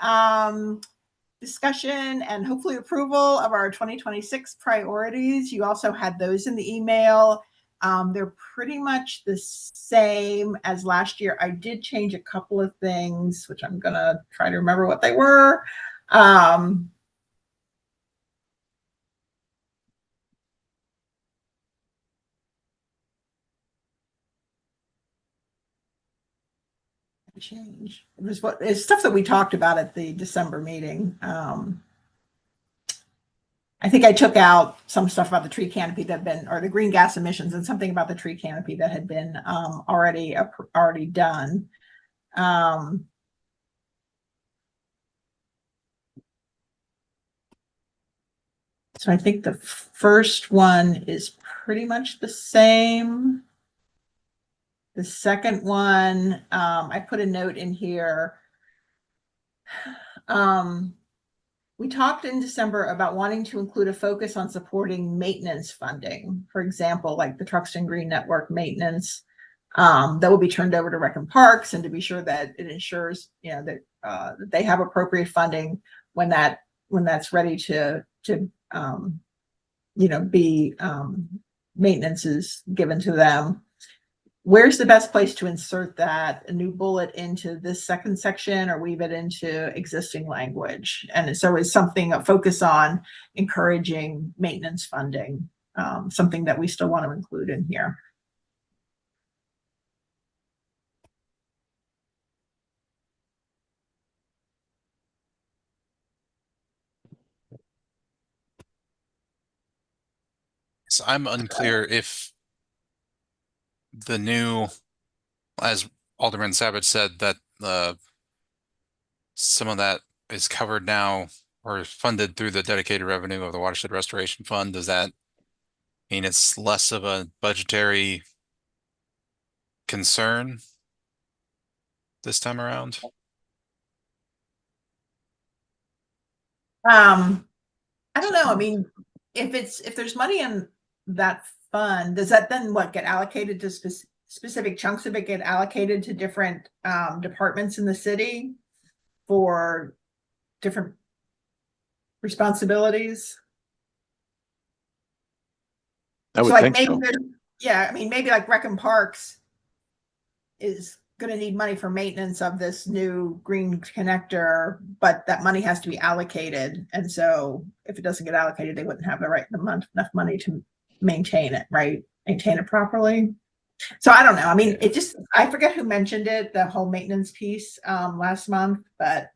discussion and hopefully approval of our 2026 priorities. You also had those in the email. They're pretty much the same as last year. I did change a couple of things, which I'm going to try to remember what they were. Change. It was it's stuff that we talked about at the December meeting. I think I took out some stuff about the tree canopy that had been, or the green gas emissions, and something about the tree canopy that had been already done. So I think the first one is pretty much the same. The second one, I put a note in here. We talked in December about wanting to include a focus on supporting maintenance funding. For example, like the Truxton Green Network maintenance that will be turned over to Rec and Parks, and to be sure that it ensures, that they have appropriate funding when that's ready to be maintenance is given to them. Where's the best place to insert that? A new bullet into this second section or weave it into existing language? And so it's something, a focus on encouraging maintenance funding, something that we still want to include in here. So I'm unclear if the new, as Alderman Savage said, that some of that is covered now or funded through the dedicated revenue of the Watershed Restoration Fund. Does that mean it's less of a budgetary concern this time around? I don't know. I mean, if there's money in that fund, does that then get allocated to specific chunks of it get allocated to different departments in the city for different responsibilities? I would So think maybe so. I mean, maybe like Rec and Parks is going to need money for maintenance of this new green connector, but that money has to be allocated. And so if it doesn't get allocated, they wouldn't have enough money to maintain it, right? Maintain it properly. So I don't know. I mean, I forget who mentioned it, the whole maintenance piece last month, but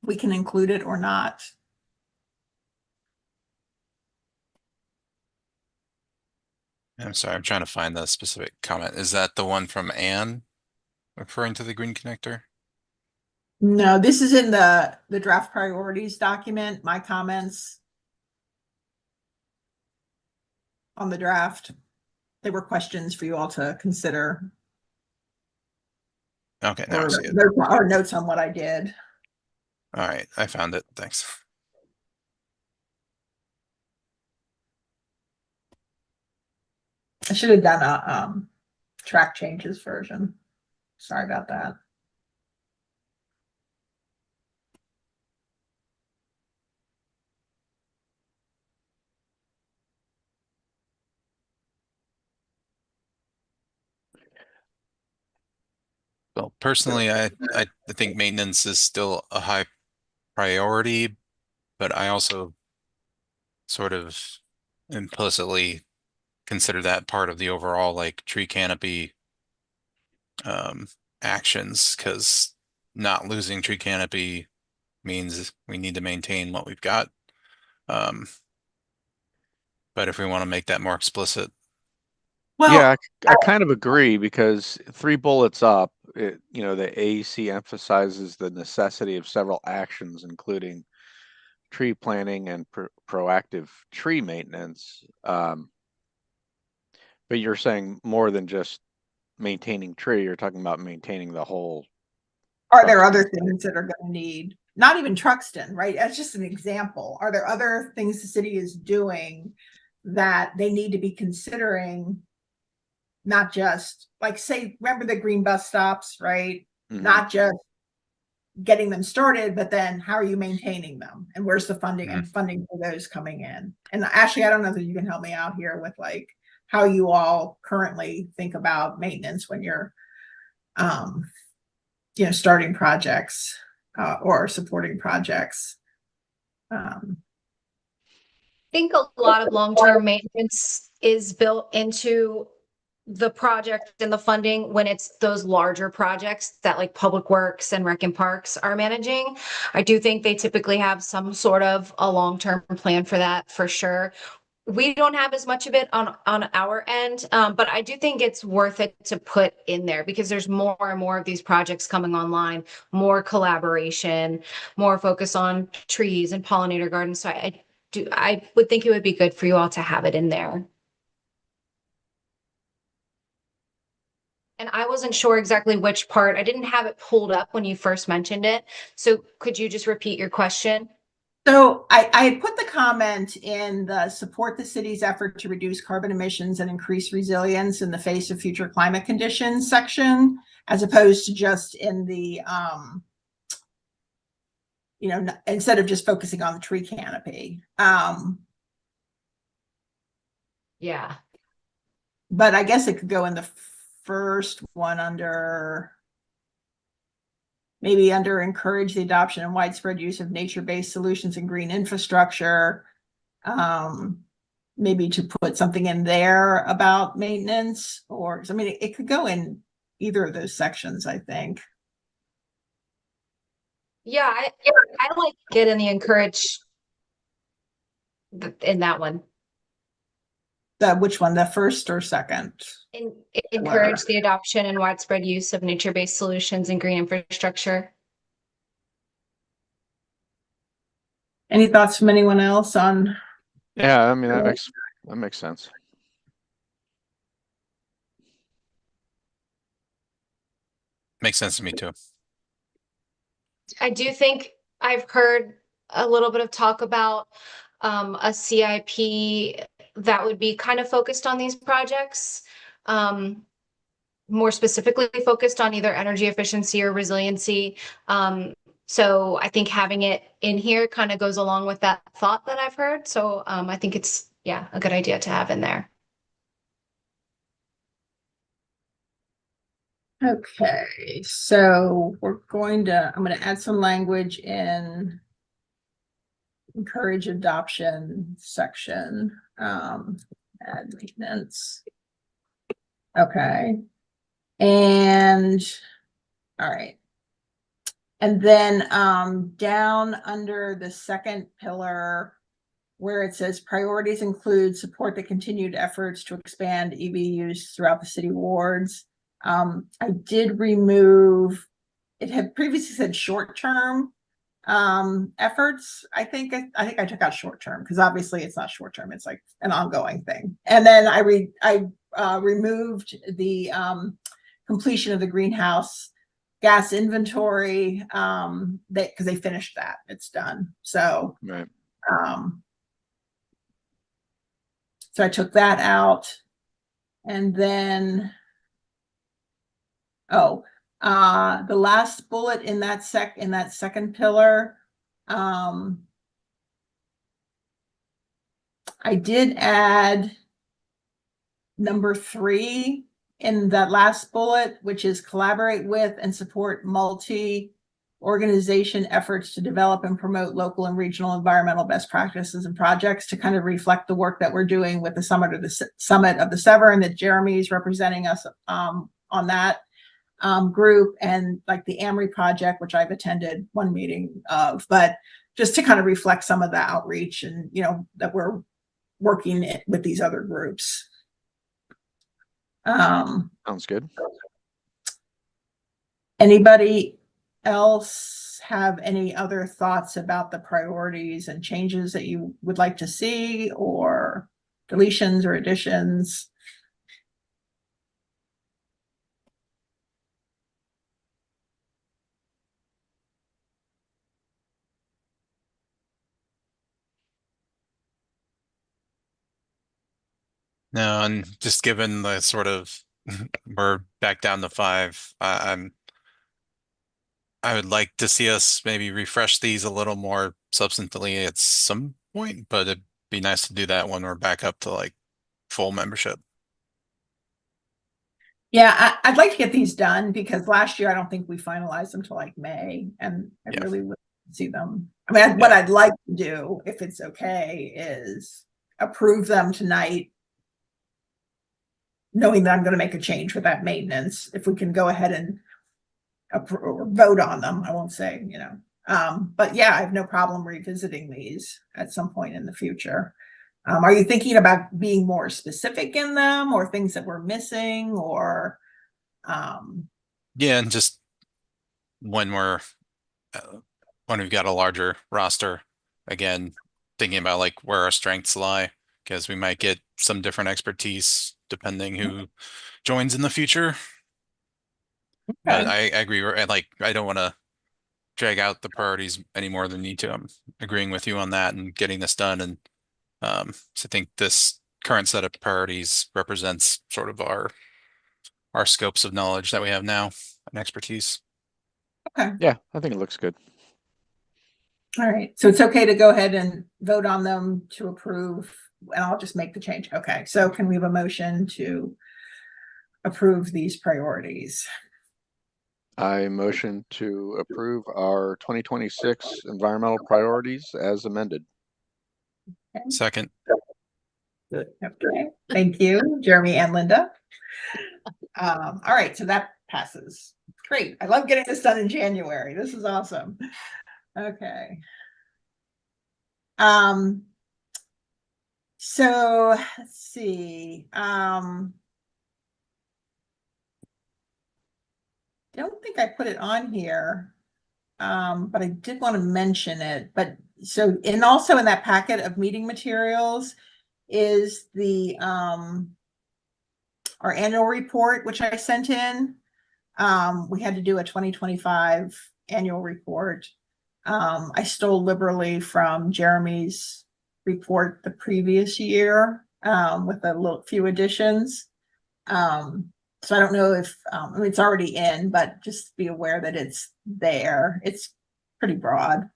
we can include it or not. I'm sorry, I'm trying to find the specific comment. Is that the one from Anne referring to the green connector? No, this is in the draft priorities document, my comments on the draft. They were questions for you all to consider, Okay, now I or, see it. or notes on what I did. All right, I found it. Thanks. I should have done a track changes version. Sorry about that. Well, personally, I think maintenance is still a high priority, but I also sort of implicitly consider that part of the overall like tree canopy actions, because not losing tree canopy means we need to maintain what we've got. But if we want to make that more explicit, Well, Yeah, I kind of agree because 3 bullets up, the AEC emphasizes the necessity of several actions, including tree planting and proactive tree maintenance. But you're saying more than just maintaining tree, you're talking about maintaining the whole. are there Truxton. other things that are going to need, not even Truxton, right? That's just an example. Are there other things the city is doing that they need to be considering? Not just like, say, remember the green bus stops, right? Mhm. Not just getting them started, but then how are you maintaining them? And where's the funding and funding for those coming in? And Ashley, I don't know if you can help me out here with like how you all currently think about maintenance when you're starting projects or supporting projects. I think a lot of long-term maintenance is built into the project and the funding when it's those larger projects that like Public Works and Rec and Parks are managing. I do think they typically have some sort of a long-term plan for that, for sure. We don't have as much of it on our end, but I do think it's worth it to put in there because there's more and more of these projects coming online, more collaboration, more focus on trees and pollinator gardens. So I would think it would be good for you all to have it in there. And I wasn't sure exactly which part. I didn't have it pulled up when you first mentioned it. So could you just repeat your question? So I put the comment in the support the city's effort to reduce carbon emissions and increase resilience in the face of future climate conditions section, as opposed to just in the, instead of just focusing on the tree canopy. Yeah. But I guess it could go in the first one under, maybe under encourage the adoption and widespread use of nature-based solutions and green infrastructure. Maybe to put something in there about maintenance, or I mean, it could go in either of those sections, I think. Yeah, I like it in the encourage in that one. Which one, the first or second? Encourage the adoption and widespread use of nature-based solutions and green infrastructure. Any thoughts from anyone else on? Yeah, I mean that makes sense. makes sense to me too. I do think I've heard a little bit of talk about a CIP that would be kind of focused on these projects, more specifically focused on either energy efficiency or resiliency. So I think having it in here kind of goes along with that thought that I've heard. So I think it's, yeah, a good idea to have in there. Okay, so I'm going to add some language in encourage adoption section, add maintenance. Okay. And all right. And then down under the second pillar, where it says priorities include support the continued efforts to expand EV use throughout the city wards. I did remove, it had previously said short-term efforts. I think I took out short-term because obviously it's not short-term, it's like an ongoing thing. And then I removed the completion of the greenhouse gas inventory because they finished that, it's done. So Right. so I took that out. And then the last bullet in that second pillar, I did add number 3 in that last bullet, which is collaborate with and support multi-organization efforts to develop and promote local and regional environmental best practices and projects, to kind of reflect the work that we're doing with the Summit of the Severn, that Jeremy's representing us on that group, and like the AMRI project, which I've attended one meeting of, but just to kind of reflect some of the outreach and, that we're working with these other groups. Sounds good. Anybody else have any other thoughts about the priorities and changes that you would like to see, or deletions or additions? No, and just given the sort of we're back down to 5, I would like to see us maybe refresh these a little more substantively at some point, but it'd be nice to do that when we're back up to like full membership. Yeah, I'd like to get these done because last year I don't think we finalized them till like May, and I Yeah. really would see them. I mean, what I'd like to do, if it's okay, is approve them tonight, knowing that I'm going to make a change with that maintenance. If we can go ahead and vote on them, I won't say, but yeah, I have no problem revisiting these at some point in the future. Are you thinking about being more specific in them, or things that we're missing, or Yeah, and just when we've got a larger roster, again, thinking about like where our strengths lie, because we might get some different expertise depending who joins in the future. But I agree. I don't want to drag out the priorities any more than need to. I'm agreeing with you on that and getting this done. And so I think this current set of priorities represents sort of our scopes of knowledge that we have now and expertise. Okay. Yeah, I think it looks good. All right. So it's okay to go ahead and vote on them to approve, and I'll just make the change. Okay. So can we have a motion to approve these priorities? I motion to approve our 2026 environmental priorities as amended. Okay. Second. Okay. Thank you, Jeremy and Linda. All right. So that passes. Great. I love getting this done in January. This is awesome. Okay. So let's see. Don't think I put it on here, but I did want to mention it. But so, and also in that packet of meeting materials is the our annual report, which I sent in. We had to do a 2025 annual report. I stole liberally from Jeremy's report the previous year with a few additions. So I don't know if I mean, it's already in, but just be aware that it's there. It's pretty broad.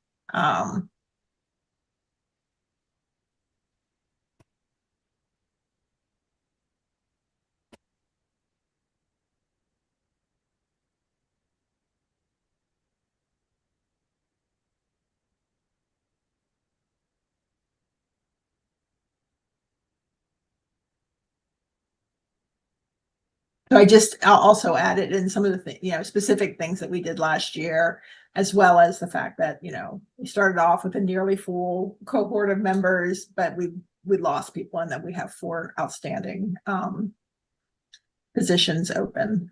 So I'll also added in some of the specific things that we did last year, as well as the fact that, we started off with a nearly full cohort of members, but we lost people, and that we have 4 outstanding positions open.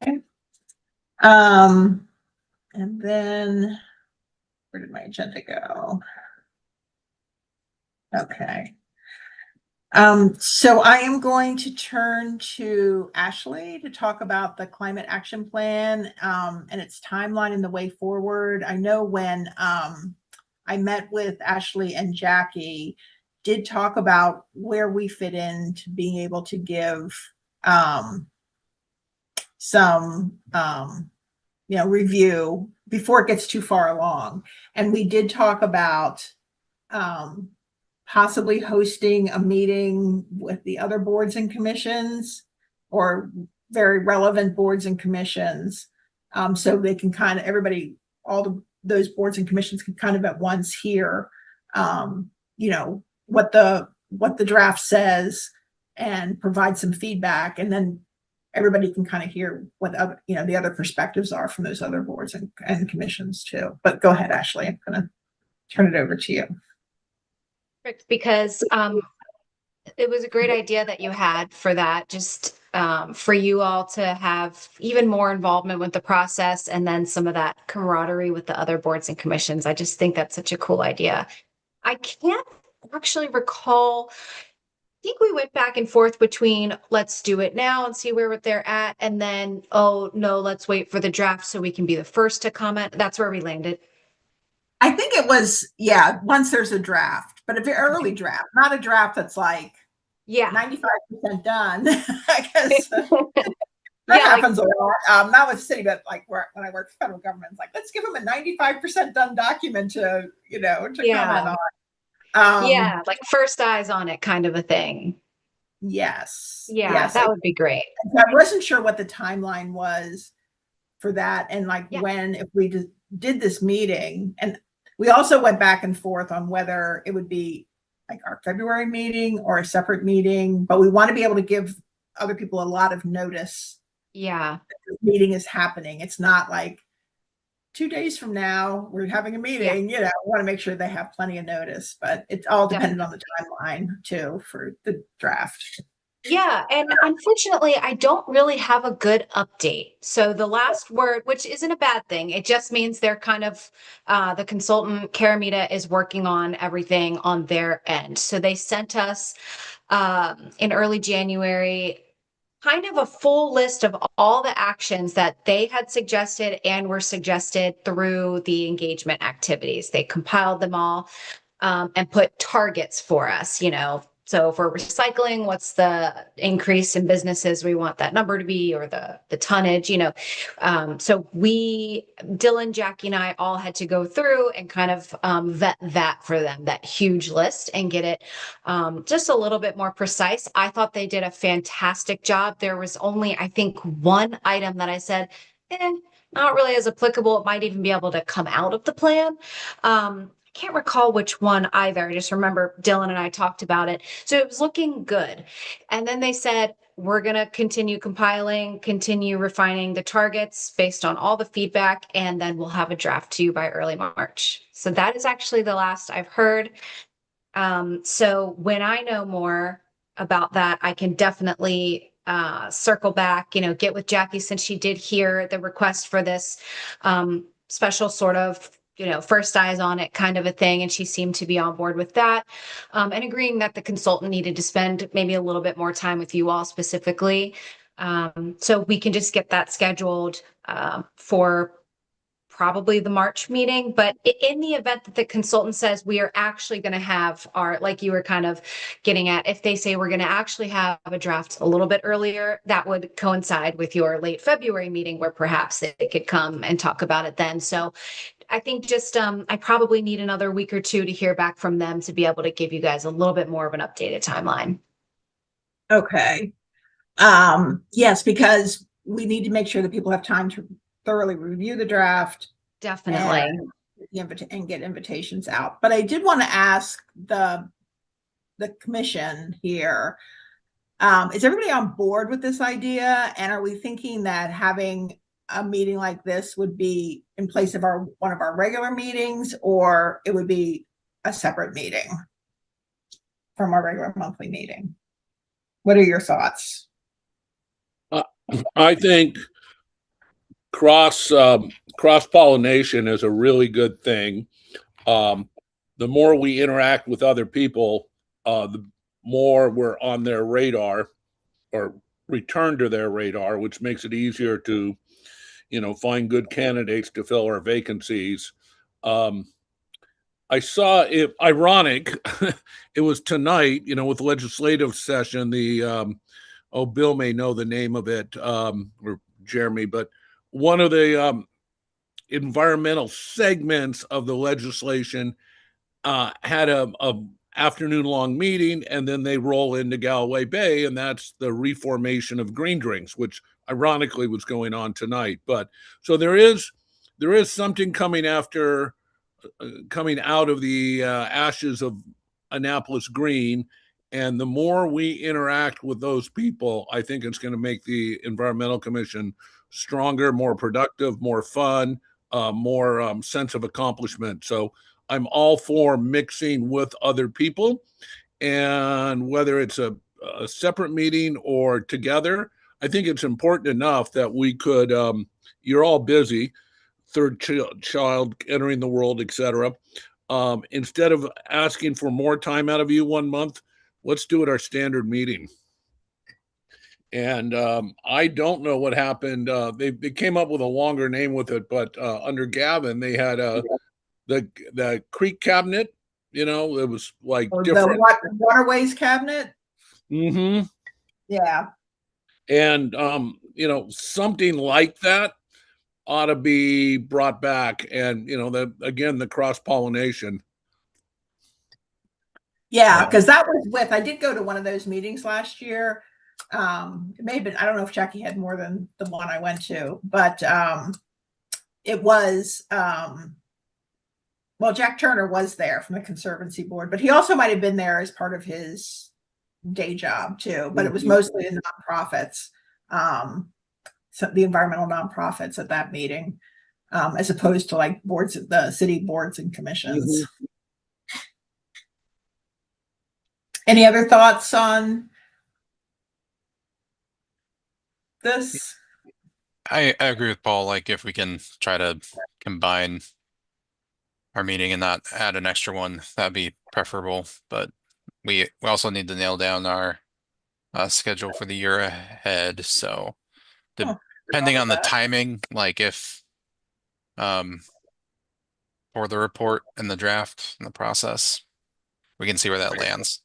Okay. And then where did my agenda go? Okay. So I am going to turn to Ashley to talk about the climate action plan and its timeline and the way forward. I know when I met with Ashley and Jackie, did talk about where we fit into being able to give some review before it gets too far along. And we did talk about possibly hosting a meeting with the other boards and commissions, or very relevant boards and commissions, so they can kind of, everybody, those boards and commissions can kind of at once hear what the draft says and provide some feedback, and then everybody can kind of hear what other, the other perspectives are from those other boards and commissions too. But go ahead, Ashley. I'm going to turn it over to you. Because it was a great idea that you had for that, just for you all to have even more involvement with the process, and then some of that camaraderie with the other boards and commissions. I just think that's such a cool idea. I can't actually recall. I think we went back and forth between let's do it now and see where they're at, and then, oh no, let's wait for the draft so we can be the first to comment. That's where we landed. I think it was, once there's a draft, but a very early draft, not a draft that's like 95% done. I guess that happens a lot. Not with city, but like when I work for federal government, it's like, let's give them a 95% done document to comment on. Like first eyes on it kind of a thing. Yes. Yes, that would be great. I wasn't sure what the timeline was for that, and if we did this meeting, and we also went back and forth on whether it would be like our February meeting or a separate meeting, but we want to be able to give other people a lot of notice. Yeah. The meeting is happening. It's not like 2 days from now we're having a meeting. We want to make sure they have plenty of notice, but it's all dependent on the timeline too for the draft. Yeah, and unfortunately, I don't really have a good update. So the last word, which isn't a bad thing, it just means they're kind of, the consultant, Karamita, is working on everything on their end. So they sent us in early January kind of a full list of all the actions that they had suggested and were suggested through the engagement activities. They compiled them all and put targets for us, So for recycling, what's the increase in businesses we want that number to be, or the tonnage, so Dylan, Jackie, and I all had to go through and kind of vet that for them, that huge list, and get it just a little bit more precise. I thought they did a fantastic job. There was only, I think, one item that I said, not really as applicable. It might even be able to come out of the plan. Can't recall which one either. I just remember Dylan and I talked about it. So it was looking good. And then they said, we're going to continue compiling, continue refining the targets based on all the feedback, and then we'll have a draft to you by early March. So that is actually the last I've heard. So when I know more about that, I can definitely circle back, get with Jackie, since she did hear the request for this special sort of first eyes on it kind of a thing. And she seemed to be on board with that, and agreeing that the consultant needed to spend maybe a little bit more time with you all specifically. So we can just get that scheduled for probably the March meeting. But in the event that the consultant says we are actually going to have our, like you were kind of getting at, if they say we're going to actually have a draft a little bit earlier, that would coincide with your late February meeting, where perhaps they could come and talk about it then. So I think just I probably need another week or two to hear back from them to be able to give you guys a little bit more of an updated timeline. Okay. Yes, because we need to make sure that people have time to thoroughly review the draft. Definitely. And get invitations out. But I did want to ask the the commission here. Is everybody on board with this idea? And are we thinking that having a meeting like this would be in place of one of our regular meetings, or it would be a separate meeting from our regular monthly meeting? What are your thoughts? I think cross pollination is a really good thing. The more we interact with other people, the more we're on their radar or return to their radar, which makes it easier to, find good candidates to fill our vacancies. I saw it ironic. It was tonight, with legislative session, Bill may know the name of it, or Jeremy, but one of the environmental segments of the legislation had a afternoon long meeting, and then they roll into Galloway Bay, and that's the reformation of Green Drinks, which ironically was going on tonight. But so there is something coming out of the ashes of Annapolis Green. And the more we interact with those people, I think it's going to make the Environmental Commission stronger, more productive, more fun, more sense of accomplishment. So I'm all for mixing with other people. And whether it's a separate meeting or together, I think it's important enough that we could, you're all busy, third child entering the world, etc. Instead of asking for more time out of you 1 month, let's do it our standard meeting. And I don't know what happened. They came up with a longer name with it, but under Gavin, they had the Creek Cabinet. It was like different. The Waterways Cabinet. Mm-hmm. Yeah. And something like that ought to be brought back. And the cross pollination. Yeah, because that was I did go to one of those meetings last year. It may have been, I don't know if Jackie had more than the one I went to, but it was, Jack Turner was there from the Conservancy Board, but he also might have been there as part of his day job too, but it was mostly the nonprofits, so the environmental nonprofits at that meeting, as opposed to like the city boards and commissions. Mm-hmm. Any other thoughts on this? I agree with Paul. Like, if we can try to combine our meeting and not add an extra one, that'd be preferable. But we also need to nail down our schedule for the year ahead. So depending on the timing, like if for the report and the draft and the process, we can see where that lands.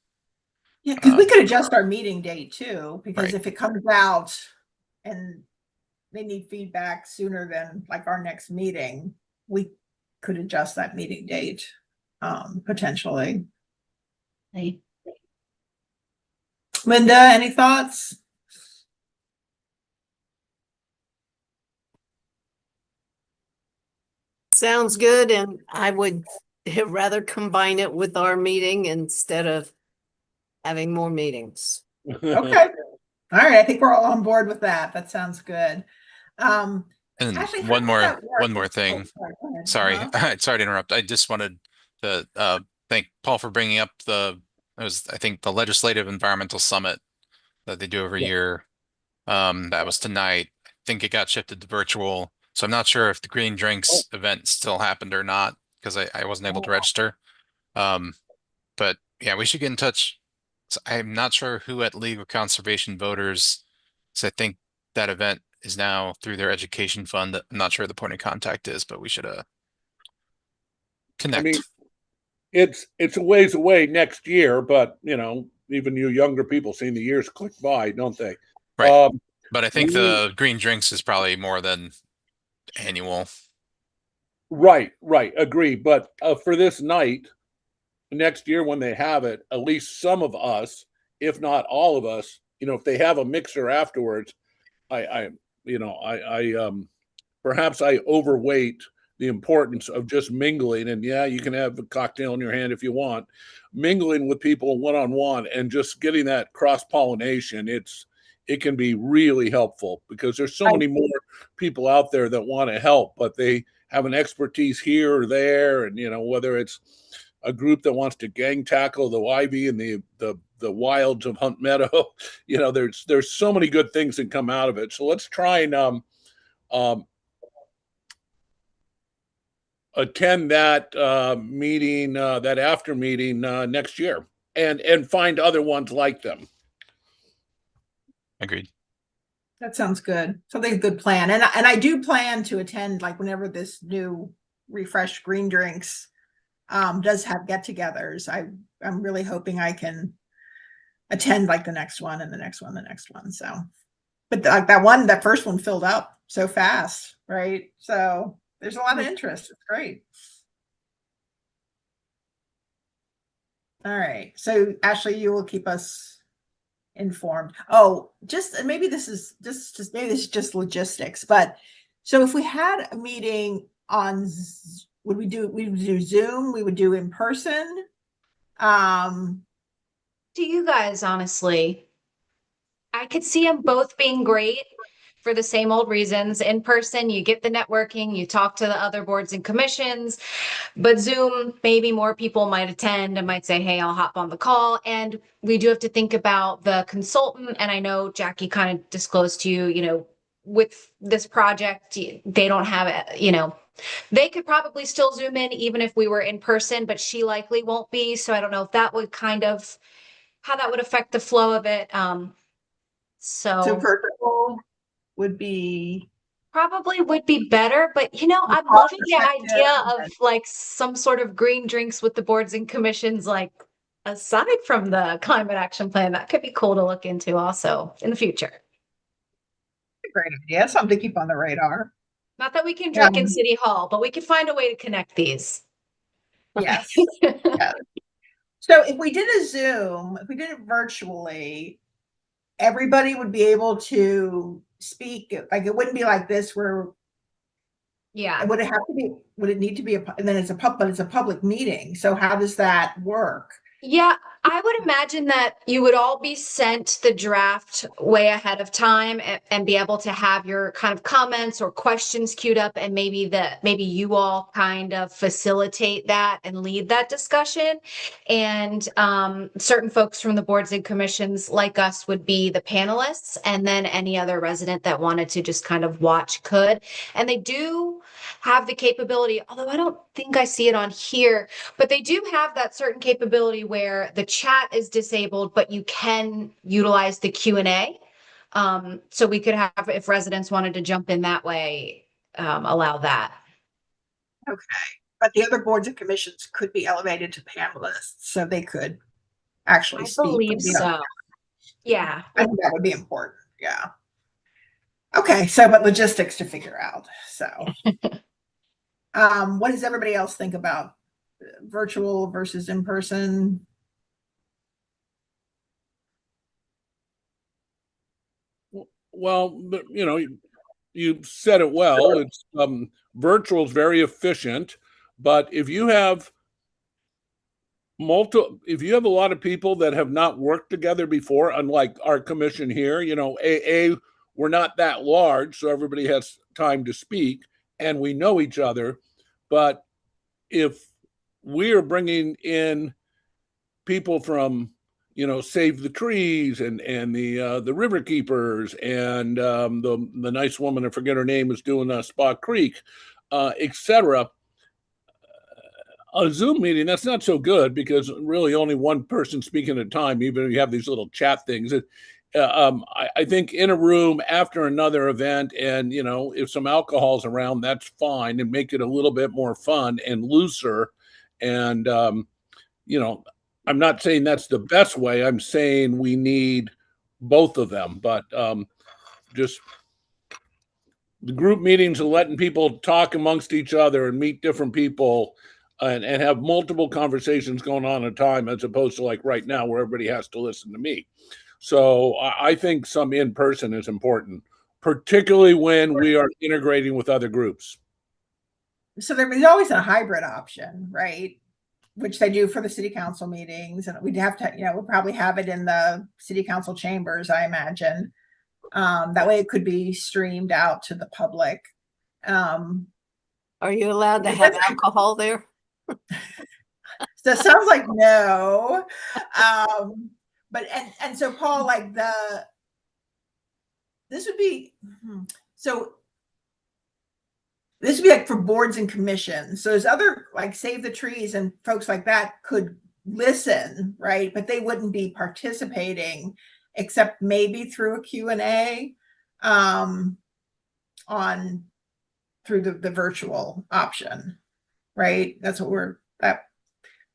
Yeah, because we could adjust our meeting date too, because right. If it comes out and they need feedback sooner than like our next meeting, we could adjust that meeting date potentially. Right. Linda, any thoughts? Sounds good, and I would rather combine it with our meeting instead of having more meetings. Okay. All right. I think we're all on board with that. That sounds good. And Ashley, one more thing. Oh, sorry, sorry to interrupt. I just wanted to thank Paul for bringing up I think the Legislative Environmental Summit that they do every year. That was tonight. I think it got shifted to virtual. So I'm not sure if the Green Drinks event still happened or not, because I wasn't able to register. But yeah, we should get in touch. So I'm not sure who at League of Conservation Voters, so I think that event is now through their education fund. I'm not sure who the point of contact is, but we should connect. I mean, it's a ways away next year, but even you younger people seeing the years click by, don't they? Right. But I think the Green Drinks is probably more than annual. Right. Agree. But for this night, next year when they have it, at least some of us, if not all of us, if they have a mixer afterwards, I perhaps I overweight the importance of just mingling. And yeah, you can have a cocktail in your hand if you want, mingling with people one-on-one and just getting that cross-pollination. It can be really helpful because there's so many more people out there that want to help, but they have an expertise here or there. And, whether it's a group that wants to gang tackle the ivy and the wilds of Hunt Meadow, there's so many good things that come out of it. So let's try and attend that meeting, that after meeting next year, and find other ones like them. Agreed. That sounds good. Sounds like a good plan. And I do plan to attend, like, whenever this new Refresh Green Drinks does have get-togethers. I'm really hoping I can attend, like, the next one and the next one, the next one. So, but like that first one filled up so fast, right? So there's a lot of interest. It's great. All right. So Ashley, you will keep us informed. Oh, maybe this is just logistics, but so if we had a meeting on, we would do Zoom, we would do in person. To you guys, honestly, I could see them both being great for the same old reasons. In person, you get the networking, you talk to the other boards and commissions, but Zoom, maybe more people might attend and might say, hey, I'll hop on the call. And we do have to think about the consultant. And I know Jackie kind of disclosed to you, with this project, they don't have it, they could probably still Zoom in even if we were in person, but she likely won't be. So I don't know if that would how that would affect the flow of it. So virtual would be probably would be better, but I'm loving the idea of like some sort of green drinks with the boards and commissions, like aside from the climate action plan. That could be cool to look into also in the future. A great idea. Something to keep on the radar. Not that we can drink in City Hall, but we could find a way to connect these. Yes. Yes. So if we did a Zoom, if we did it virtually, everybody would be able to speak. Like, it wouldn't be like this where would it need to be and then it's a public meeting. So how does that work? Yeah, I would imagine that you would all be sent the draft way ahead of time and be able to have your kind of comments or questions queued up, and maybe you all kind of facilitate that and lead that discussion. And certain folks from the boards and commissions like us would be the panelists, and then any other resident that wanted to just kind of watch could. And they do have the capability, although I don't think I see it on here, but they do have that certain capability where the chat is disabled, but you can utilize the Q&A. So we could have, if residents wanted to jump in that way, allow that. Okay. But the other boards and commissions could be elevated to panelists, so they could actually speak. I believe so. Yeah. I think that would be important. Yeah. Okay. So, but logistics to figure out. So, what does everybody else think about virtual versus in person? Well, you said it well. It's virtual is very efficient, but if you have a lot of people that have not worked together before, unlike our commission here, we're not that large, so everybody has time to speak and we know each other. But if we are bringing in people from, Save the Trees and the River Keepers and the nice woman, I forget her name, is doing Spa Creek, etc. A Zoom meeting, that's not so good because really only one person speaking at a time, even if you have these little chat things. I think in a room after another event, and if some alcohol's around, that's fine, and make it a little bit more fun and looser. And I'm not saying that's the best way. I'm saying we need both of them, but just the group meetings and letting people talk amongst each other and meet different people and have multiple conversations going on at a time, as opposed to like right now where everybody has to listen to me. So I think some in-person is important, particularly when we are integrating with other groups. so there's always a hybrid option, right? Which they do for the city council meetings, and we'd have to, we'll probably have it in the city council chambers, I imagine. That way it could be streamed out to the public. Are you allowed to have alcohol there? So it sounds like no. But so Paul, like this would be like for boards and commissions. So there's other, like Save the Trees and folks like that could listen, right? But they wouldn't be participating except maybe through a Q&A through the virtual option, right? That's what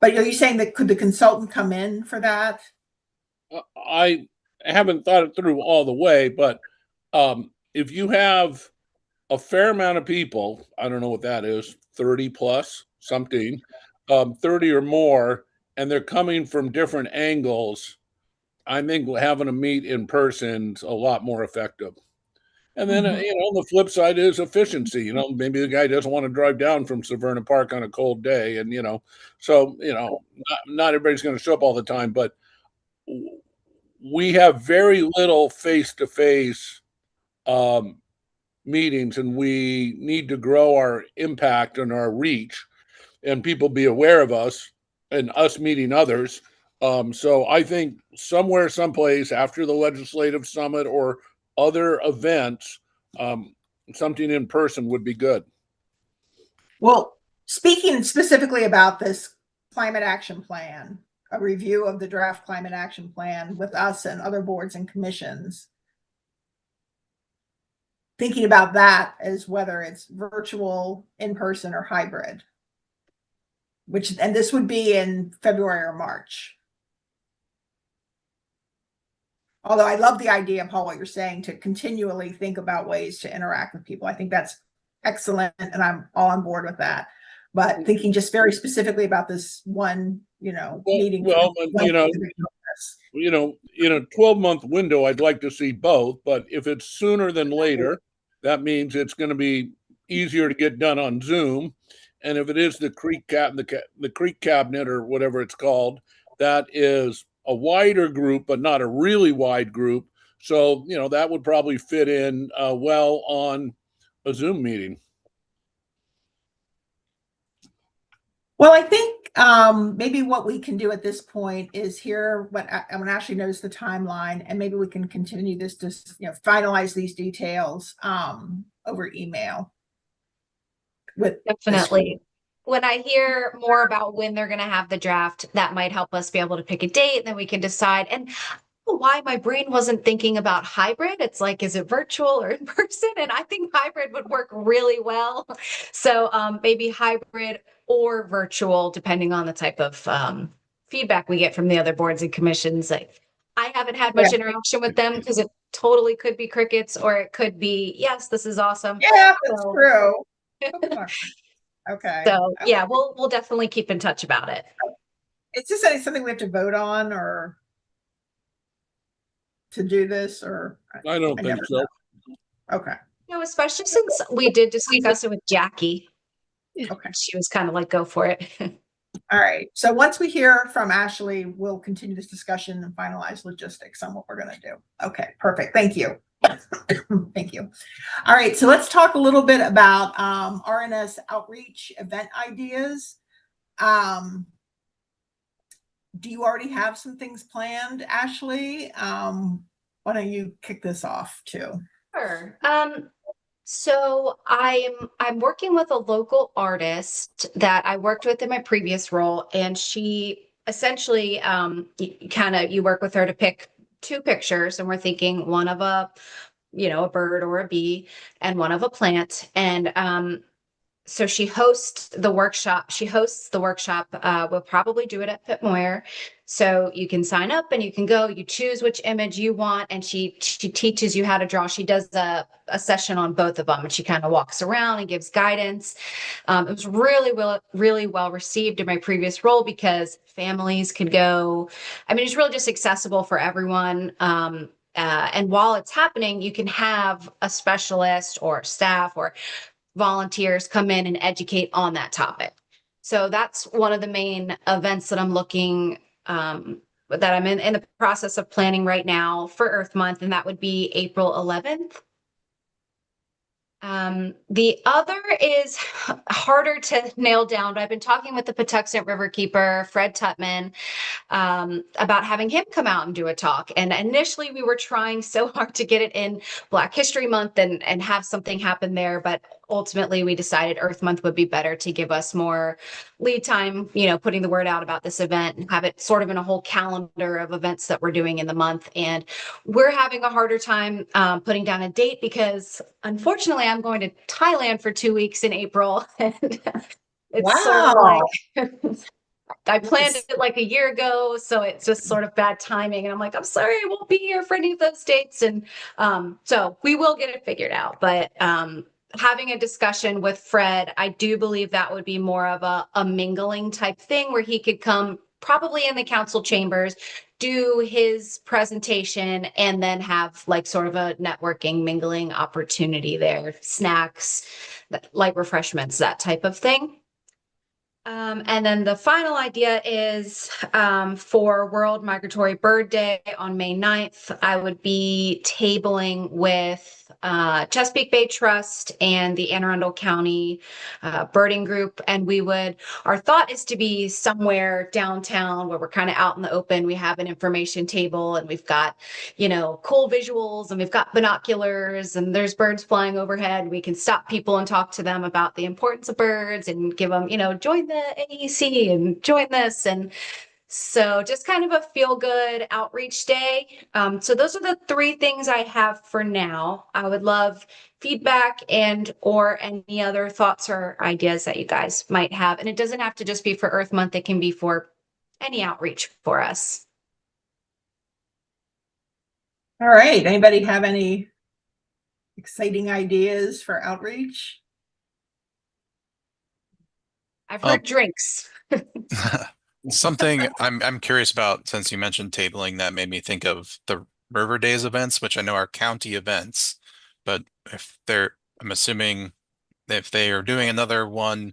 but are you saying that could the consultant come in for that? I haven't thought it through all the way, but if you have a fair amount of people, I don't know what that is, 30 plus something, 30 or more, and they're coming from different angles, I think having a meet in person is a lot more effective. And then, the flip side is efficiency. Maybe the guy doesn't want to drive down from Severna Park on a cold day. And, not everybody's going to show up all the time, but we have very little face-to-face meetings, and we need to grow our impact and our reach and people be aware of us and us meeting others. So I think somewhere, someplace after the legislative summit or other events, something in person would be good. Well, speaking specifically about this climate action plan, a review of the draft climate action plan with us and other boards and commissions, thinking about that as whether it's virtual, in person, or hybrid, and this would be in February or March. Although I love the idea, Paul, what you're saying, to continually think about ways to interact with people. I think that's excellent, and I'm all on board with that. But thinking just very specifically about this one, meeting. Well, in a 12-month window, I'd like to see both. But if it's sooner than later, that means it's going to be easier to get done on Zoom. And if it is the Creek Cabinet or whatever it's called, that is a wider group, but not a really wide group. So, that would probably fit in well on a Zoom meeting. Well, I think maybe what we can do at this point is hear when Ashley knows the timeline, and maybe we can continue this to finalize these details over email. Definitely. When I hear more about when they're going to have the draft, that might help us be able to pick a date, and then we can decide. And why my brain wasn't thinking about hybrid. It's like, is it virtual or in person? And I think hybrid would work really well. So maybe hybrid or virtual, depending on the type of feedback we get from the other boards and commissions. Like, I haven't had much interaction with them because it totally could be crickets, or it could be, yes, this is awesome. Yeah, that's true. Okay. So yeah, we'll definitely keep in touch about it. Is this something we have to vote on or to do this, or? I don't think so. Know. Okay. Especially since we did discuss it with Jackie. Okay. She was kind of like, go for it. All right. So once we hear from Ashley, we'll continue this discussion and finalize logistics on what we're going to do. Okay, perfect. Thank you. Thank you. All right. So let's talk a little bit about RNS outreach event ideas. Do you already have some things planned, Ashley? Why don't you kick this off too? Sure. So I'm working with a local artist that I worked with in my previous role, and she essentially you work with her to pick 2 pictures, and we're thinking one of a bird or a bee and one of a plant. And so she hosts the workshop. We'll probably do it at Pitt Moyer. So you can sign up and you can go, you choose which image you want. And she teaches you how to draw. She does a session on both of them, and she kind of walks around and gives guidance. It was really well received in my previous role because families could go. I mean, it's really just accessible for everyone. And while it's happening, you can have a specialist or staff or volunteers come in and educate on that topic. So that's one of the main events that I'm looking, that I'm in the process of planning right now for Earth Month, and that would be April 11th. The other is harder to nail down, but I've been talking with the Patuxent Riverkeeper, Fred Tutman, about having him come out and do a talk. And initially we were trying so hard to get it in Black History Month and have something happen there. But ultimately we decided Earth Month would be better to give us more lead time, you know, putting the word out about this event and have it sort of in a whole calendar of events that we're doing in the month. And we're having a harder time putting down a date because unfortunately I'm going to Thailand for 2 weeks in April. And it's sort of like I planned it like a year ago, so it's just sort of bad timing. And I'm like, I'm sorry, I won't be here for any of those dates. And so we will get it figured out. But having a discussion with Fred, I do believe that would be more of a mingling type thing where he could come probably in the council chambers, do his presentation, and then have like sort of a networking mingling opportunity there, snacks, light refreshments, that type of thing. And then the final idea is for World Migratory Bird Day on May 9th, I would be tabling with Chesapeake Bay Trust and the Anne Arundel County Birding Group. And our thought is to be somewhere downtown where we're kind of out in the open. We have an information table and we've got, you know, cool visuals and we've got binoculars and there's birds flying overhead. We can stop people and talk to them about the importance of birds and give them, you know, join the AEC and join this. And so just kind of a feel good outreach day. So those are the 3 things I have for now. I would love feedback or any other thoughts or ideas that you guys might have. And it doesn't have to just be for Earth Month. It can be for any outreach for us. All right. Anybody have any exciting ideas for outreach? I've heard drinks. Something I'm curious about, since you mentioned tabling, that made me think of the River Days events, which I know are county events, but I'm assuming if they are doing another one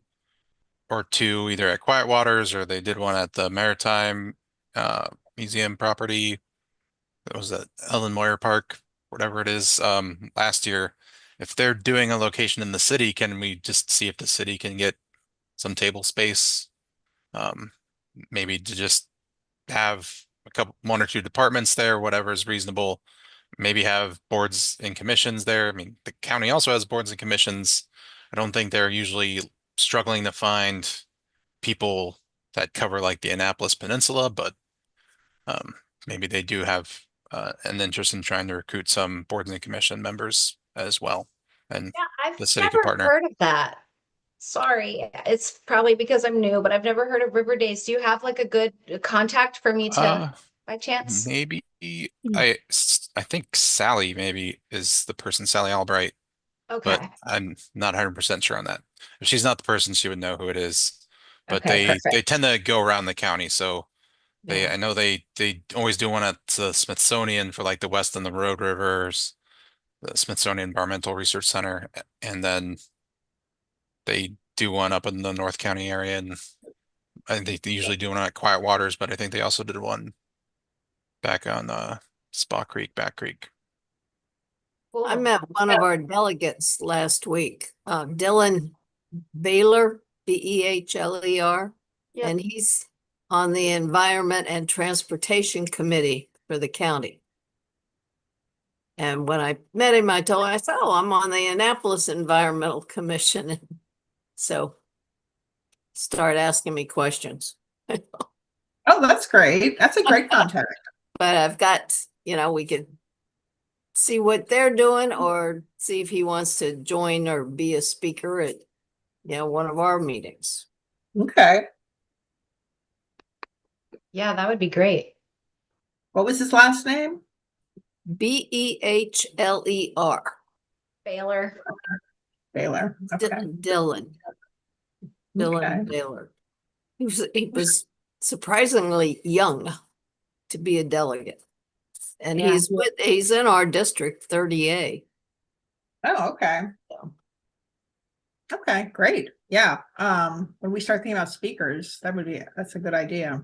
or two, either at Quiet Waters or they did one at the Maritime Museum property, that was at Ellen Moyer Park, whatever it is, last year. If they're doing a location in the city, can we just see if the city can get some table space? Maybe to just have one or two departments there, whatever is reasonable. Maybe have boards and commissions there. I mean, the county also has boards and commissions. I don't think they're usually struggling to find people that cover like the Annapolis Peninsula, but maybe they do have an interest in trying to recruit some boards and commission members as well. And yeah, the I've city could never partner. heard of that. Sorry, it's probably because I'm new, but I've never heard of River Days. Do you have like a good contact for me to, by chance? Maybe I think Sally maybe is the person, Sally Albright, but Okay. I'm not 100% sure on that. If she's not the person, she would know who it is. But Okay, they perfect. tend to go around the county, so Yeah. I know they always do one at the Smithsonian for like the West and the Road Rivers, the Smithsonian Environmental Research Center, and then they do one up in the North County area, and I think they usually do one at Quiet Waters, but I think they also did one back on Spa Creek, Back Creek. I Cool. met one of our delegates last week, Dylan Baylor, Behler, Yep. and he's on the Environment and Transportation Committee for the county. And when I met him, I told him, I said, oh, I'm on the Annapolis Environmental Commission. So start asking me questions. Oh, that's great. That's a great contact. But I've got, you know, we could see what they're doing or see if he wants to join or be a speaker at, you know, one of our meetings. Okay. Yeah, that would be great. What was his last name? Behler. Baylor. Baylor. Okay. Dylan Okay. Baylor. He was surprisingly young to be a delegate. And Yeah. he's in our district 30A. Oh, okay. Okay, great. Yeah. When we start thinking about speakers, that's a good idea.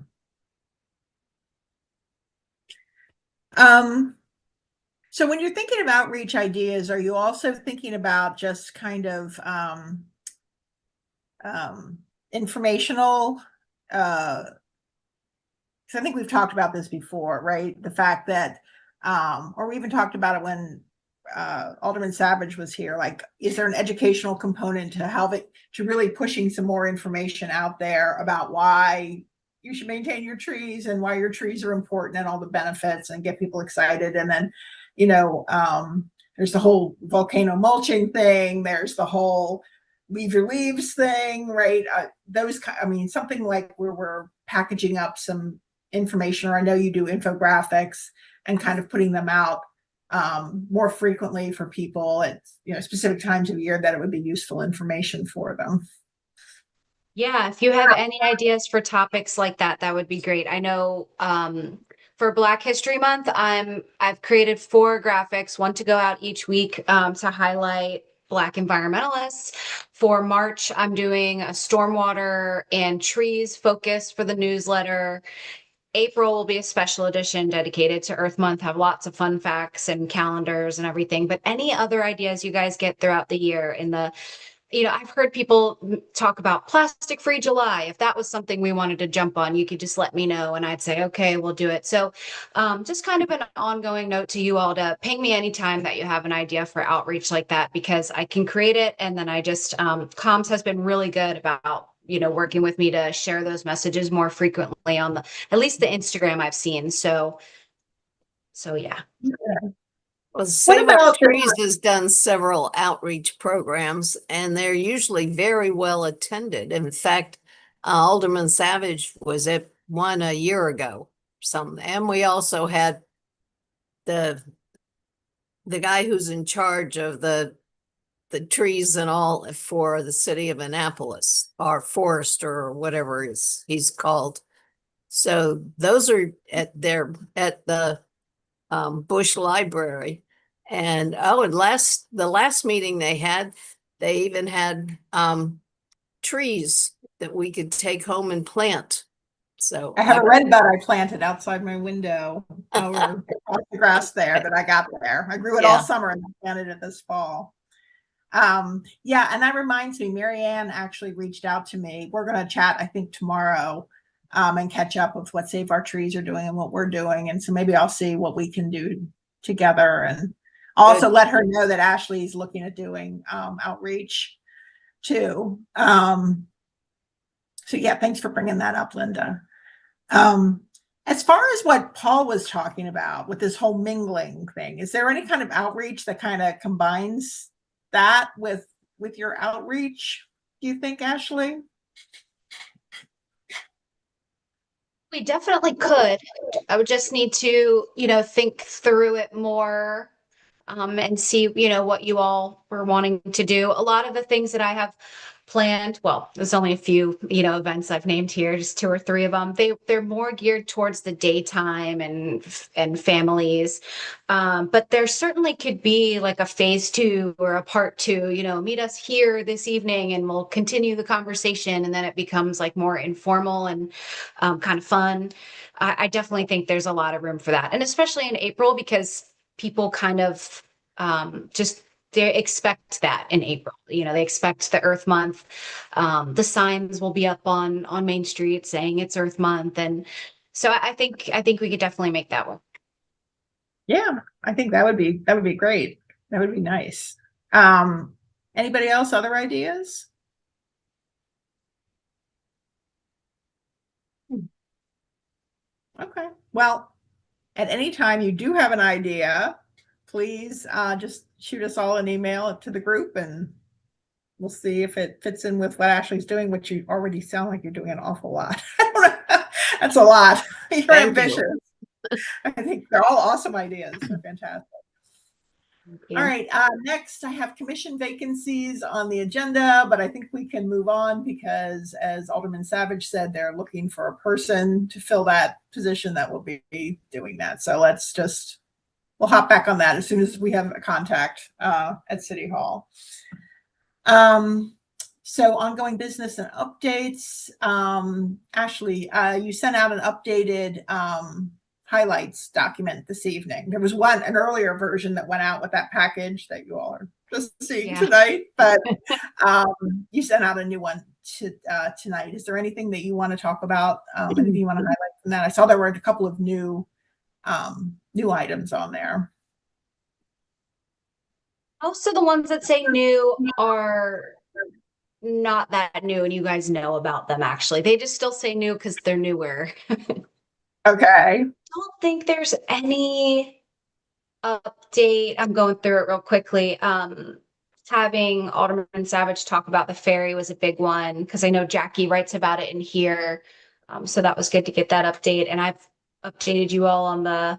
So when you're thinking of outreach ideas, are you also thinking about just kind of informational? Because I think we've talked about this before, right? The fact that, or we even talked about it when Alderman Savage was here. Like, is there an educational component to to really pushing some more information out there about why you should maintain your trees and why your trees are important and all the benefits, and get people excited? And then, there's the whole volcano mulching thing. There's the whole leave your leaves thing, right? Something like where we're packaging up some information, or I know you do infographics and kind of putting them out more frequently for people at specific times of year that it would be useful information for them. Yeah, if you have any ideas for topics like that, that would be great. I know for Black History Month, I've created 4 graphics, one to go out each week to highlight Black environmentalists. For March, I'm doing a stormwater and trees focus for the newsletter. April will be a special edition dedicated to Earth Month, have lots of fun facts and calendars and everything. But any other ideas you guys get throughout the year I've heard people talk about plastic free July. If that was something we wanted to jump on, you could just let me know and I'd say, okay, we'll do it. So just kind of an ongoing note to you all to ping me anytime that you have an idea for outreach like that, because I can create it. And then I just, comms has been really good about, working with me to share those messages more frequently on at least the Instagram I've seen. So yeah. Well, Save Our about Trees has done several outreach programs, and they're usually very well attended. In fact, Alderman Savage was at one a year ago, and we also had the guy who's in charge of the trees and all for the city of Annapolis, or forester, or whatever he's called. So those are at the Bush Library. And the last meeting they even had trees that we could take home and plant. So I have a red bud I planted outside my window over the grass there that I got there. I grew it all summer and planted it this fall. And that reminds me, Marianne actually reached out to me. We're going to chat, I think, tomorrow and catch up with what Save Our Trees are doing and what we're doing. And so maybe I'll see what we can do together, and also let her know that Ashley's looking at doing outreach too. So yeah, thanks for bringing that up, Linda. As far as what Paul was talking about with this whole mingling thing, is there any kind of outreach that kind of combines that with your outreach, do you think, Ashley? We definitely could. I would just need to, think through it more and see, what you all were wanting to do. A lot of the things that I have planned, well, there's only a few, events I've named here, just 2 or 3 of them. They're more geared towards the daytime and families. But there certainly could be like a phase 2 or a part 2, meet us here this evening and we'll continue the conversation. And then it becomes like more informal and kind of fun. I definitely think there's a lot of room for that. And especially in April, because people kind of they expect that in April. They expect the Earth Month. The signs will be up on Main Street saying it's Earth Month. And so I think we could definitely make that work. Yeah, I think that would be great. That would be nice. Anybody else, other ideas? Okay. Well, at any time you do have an idea, please just shoot us all an email to the group and we'll see if it fits in with what Ashley's doing, which you already sound like you're doing an awful lot. That's a lot. You're ambitious. I think they're all awesome ideas. They're fantastic. All right. Next, I have commission vacancies on the agenda, but I think we can move on because, as Alderman Savage said, they're looking for a person to fill that position that will be doing that. So we'll hop back on that as soon as we have a contact at City Hall. So ongoing business and updates. Ashley, you sent out an updated highlights document this evening. There was an earlier version that went out with that package that you all are just seeing tonight, but you sent out a new one tonight. Is there anything that you want to talk about? Anything you want to highlight from that? I saw there were a couple of new items on there. Most of the ones that say new are not that new, and you guys know about them actually. They just still say new because they're newer. Okay. Don't think there's any update. I'm going through it real quickly. Having Alderman Savage talk about the ferry was a big one because I know Jackie writes about it in here. So that was good to get that update. And I've updated you all on the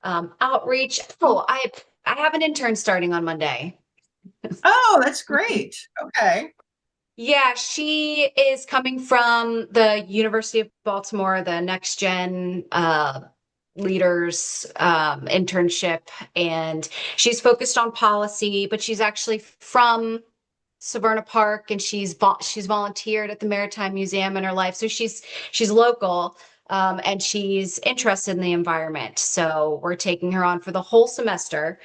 outreach. Oh, I have an intern starting on Monday. Oh, that's great. Okay. Yeah, she is coming from the University of Baltimore, the Next Gen Leaders internship, and she's focused on policy, but she's actually from Severna Park, and she's volunteered at the Maritime Museum in her life, so she's local. And she's interested in the environment. So we're taking her on for the whole semester.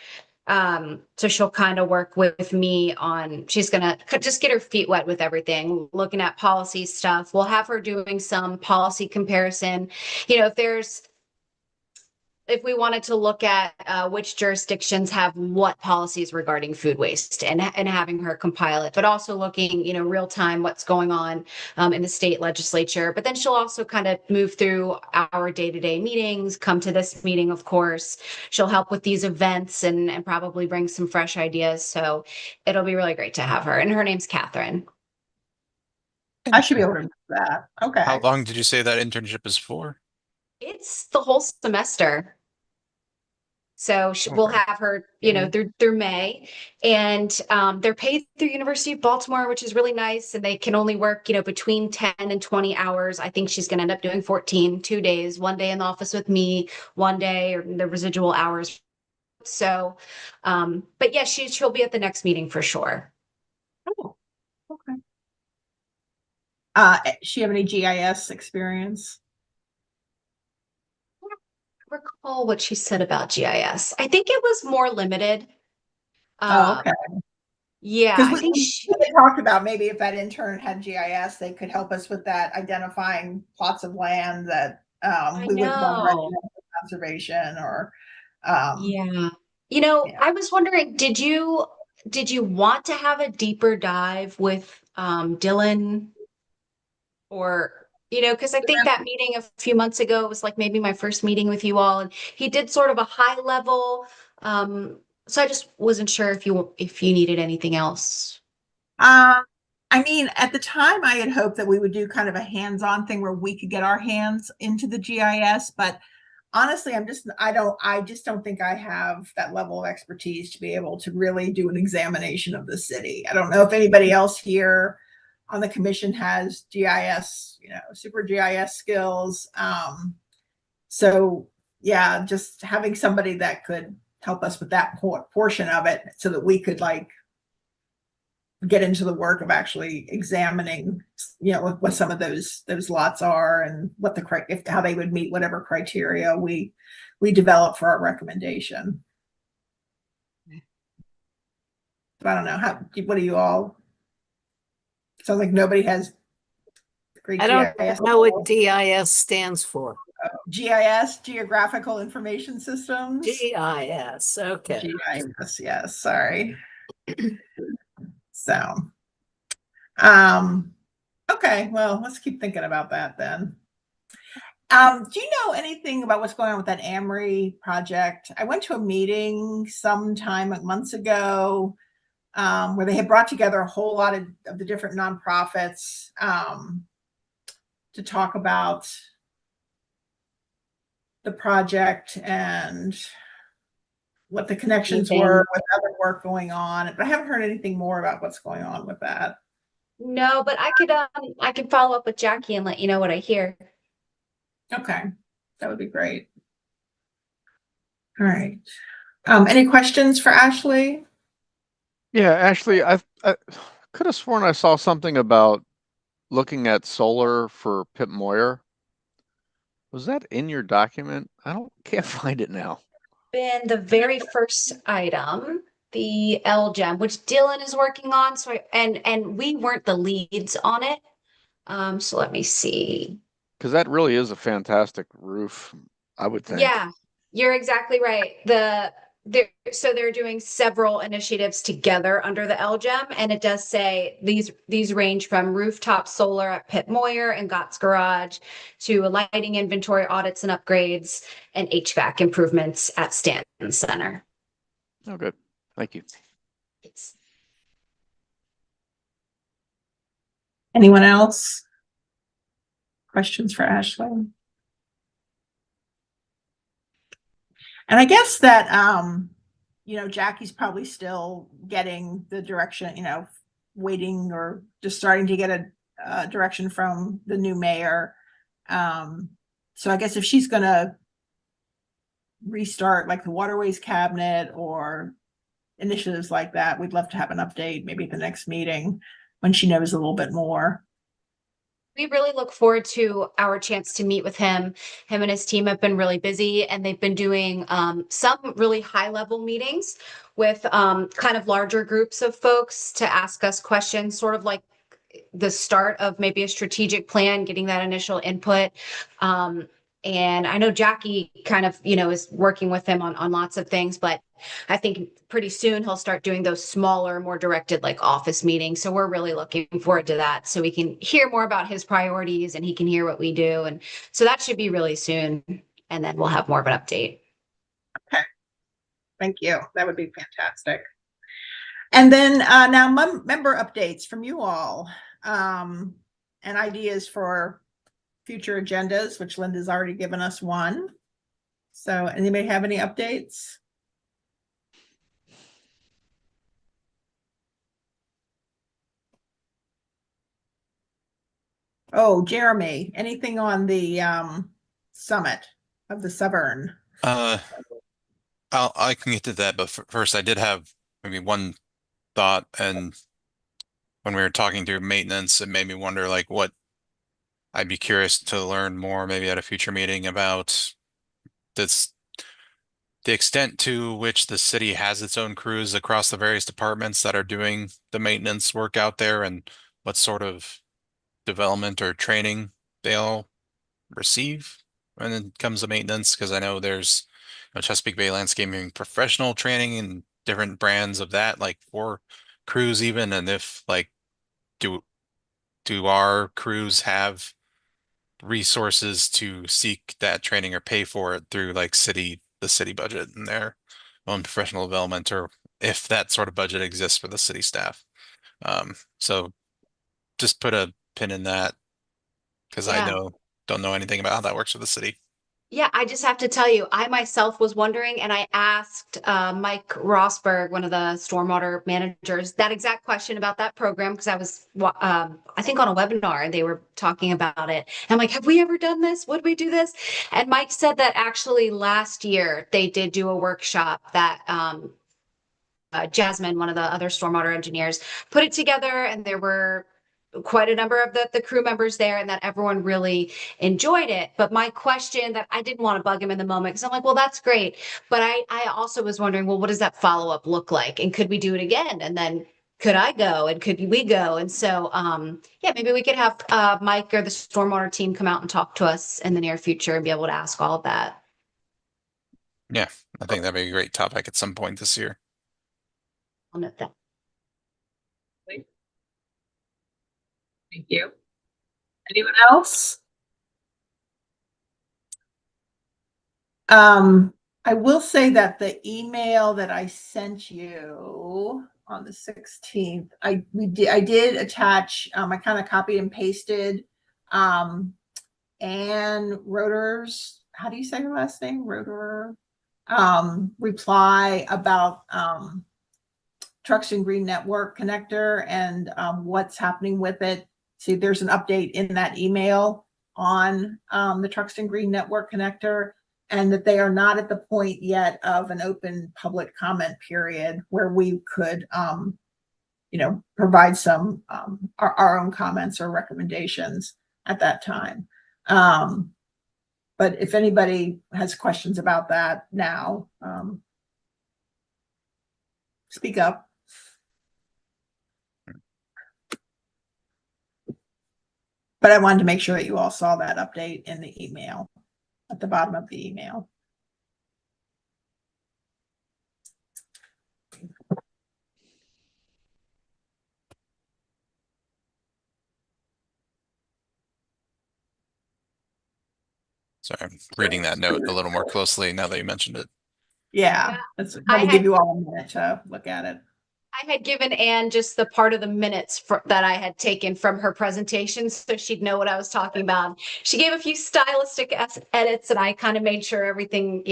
So she'll kind of work with me on, she's going to just get her feet wet with everything, looking at policy stuff. We'll have her doing some policy comparison. You know, if we wanted to look at which jurisdictions have what policies regarding food waste, and having her compile it, but also looking, you know, real time what's going on in the state legislature. But then she'll also kind of move through our day-to-day meetings, come to this meeting, of course. She'll help with these events and probably bring some fresh ideas. So it'll be really great to have her. And her name's Catherine. I should be able to do that. Okay. How long did you say that internship is for? It's the whole semester. So we'll have her, you know, through May, and they're paid through University of Baltimore, which is really nice. And they can only work, you know, between 10 and 20 hours. I think she's going to end up doing 14, 2 days, 1 day in the office with me, 1 day, or the residual hours. So, but yeah, she'll be at the next meeting for sure. Oh, okay. She have any GIS experience? Recall what she said about GIS. I think it was more limited. Oh, okay. Yeah, I think they talked about maybe if that intern had GIS, they could help us with that, identifying plots of land that we would want for conservation or. Yeah, you know, I was wondering, did you want to have a deeper dive with Dylan, or? You know, because I think that meeting a few months ago was like maybe my first meeting with you all, and he did sort of a high level. So I just wasn't sure if you needed anything else. I mean, at the time I had hoped that we would do kind of a hands-on thing where we could get our hands into the GIS, but honestly, I just don't think I have that level of expertise to be able to really do an examination of the city. I don't know if anybody else here on the commission has GIS, you know, super GIS skills. So yeah, just having somebody that could help us with that portion of it so that we could like get into the work of actually examining, you know, what some of those lots are and what how they would meet whatever criteria we develop for our recommendation. But I don't know, what do you all? Sounds like nobody has great I don't GIS. know what DIS stands for. GIS, Geographical Information Systems. GIS, okay. GIS, yes, sorry. So, okay, well, let's keep thinking about that then. Do you know anything about what's going on with that Amory project? I went to a meeting sometime months ago where they had brought together a whole lot of the different nonprofits to talk about the project and what the connections were with other work going on. But I haven't heard anything more about what's going on with that. No, but I could follow up with Jackie and let you know what I hear. Okay, that would be great. All right. Any questions for Ashley? Yeah, Ashley, could have sworn I saw something about looking at solar for Pip Moyer. Was that in your document? Can't find it now. Been the very first item, the LGEM, which Dylan is working on. So and we weren't the leads on it. So let me see. Because that really is a fantastic roof, I would think. Yeah, you're exactly right. They're doing several initiatives together under the LGEM, and it does say these range from rooftop solar at Pitt Moyer and Gott's Garage to lighting inventory audits and upgrades and HVAC improvements at Stanton Center. Oh, good. Thank you. Anyone else? Questions for Ashley? And I guess that, Jackie's probably still getting the direction, waiting or just starting to get a direction from the new mayor. So I guess if she's going to restart like the waterways cabinet or initiatives like that, we'd love to have an update maybe at the next meeting when she knows a little bit more. We really look forward to our chance to meet with him. Him and his team have been really busy, and they've been doing some really high-level meetings with kind of larger groups of folks to ask us questions, sort of like the start of maybe a strategic plan, getting that initial input. And I know Jackie kind of, is working with him on lots of things, but I think pretty soon he'll start doing those smaller, more directed like office meetings. So we're really looking forward to that. So we can hear more about his priorities and he can hear what we do. And so that should be really soon. And then we'll have more of an update. Okay. Thank you. That would be fantastic. And then now member updates from you all and ideas for future agendas, which Linda's already given us one. So anybody have any updates? Oh, Jeremy, anything on the summit of the Severn? I can get to that, but first I did have maybe one thought, and when we were talking through maintenance, it made me wonder like what I'd be curious to learn more maybe at a future meeting about this, the extent to which the city has its own crews across the various departments that are doing the maintenance work out there, and what sort of development or training they'll receive when it comes to maintenance. Because I know there's Chesapeake Bay Landscaping professional training and different brands of that, like for crews even, and if like do our crews have resources to seek that training or pay for it through like the city budget and their own professional development, or if that sort of budget exists for the city staff. So just put a pin in that, because I don't know anything about how that works for the city. Yeah, I just have to tell you, I myself was wondering, and I asked Mike Rosberg, one of the stormwater managers, that exact question about that program, because I was, I think, on a webinar and they were talking about it. And I'm like, have we ever done this? Would we do this? And Mike said that actually last year they did do a workshop that Jasmine, one of the other stormwater engineers, put it together, and there were quite a number of the crew members there, and that everyone really enjoyed it. But my question that I didn't want to bug him in the moment, because I'm like, well, that's great. But I also was wondering, well, what does that follow-up look like? And could we do it again? And then could I go and could we go? And so, yeah, maybe we could have Mike or the stormwater team come out and talk to us in the near future and be able to ask all of that. Yeah, I think that'd be a great topic at some point this year. I'll note that. Thank you. Anyone else? I will say that the email that I sent you on the 16th, I did attach, I kind of copied and pasted Ann Roeder's, how do you say her last name? Roederer, reply about Truxton Green Network connector and what's happening with it. See, there's an update in that email on the Truxton Green Network connector, and that they are not at the point yet of an open public comment period where we could, provide some our own comments or recommendations at that time. But if anybody has questions about that now, speak up. But I wanted to make sure that you all saw that update in the email, at the bottom of the email. Sorry, I'm reading that note a little more closely now that you mentioned it. Yeah, that's I going to had- give you all a minute to look at it. I had given Anne just the part of the minutes that I had taken from her presentation, so she'd know what I was talking about. She gave a few stylistic edits, and I kind of made sure everything,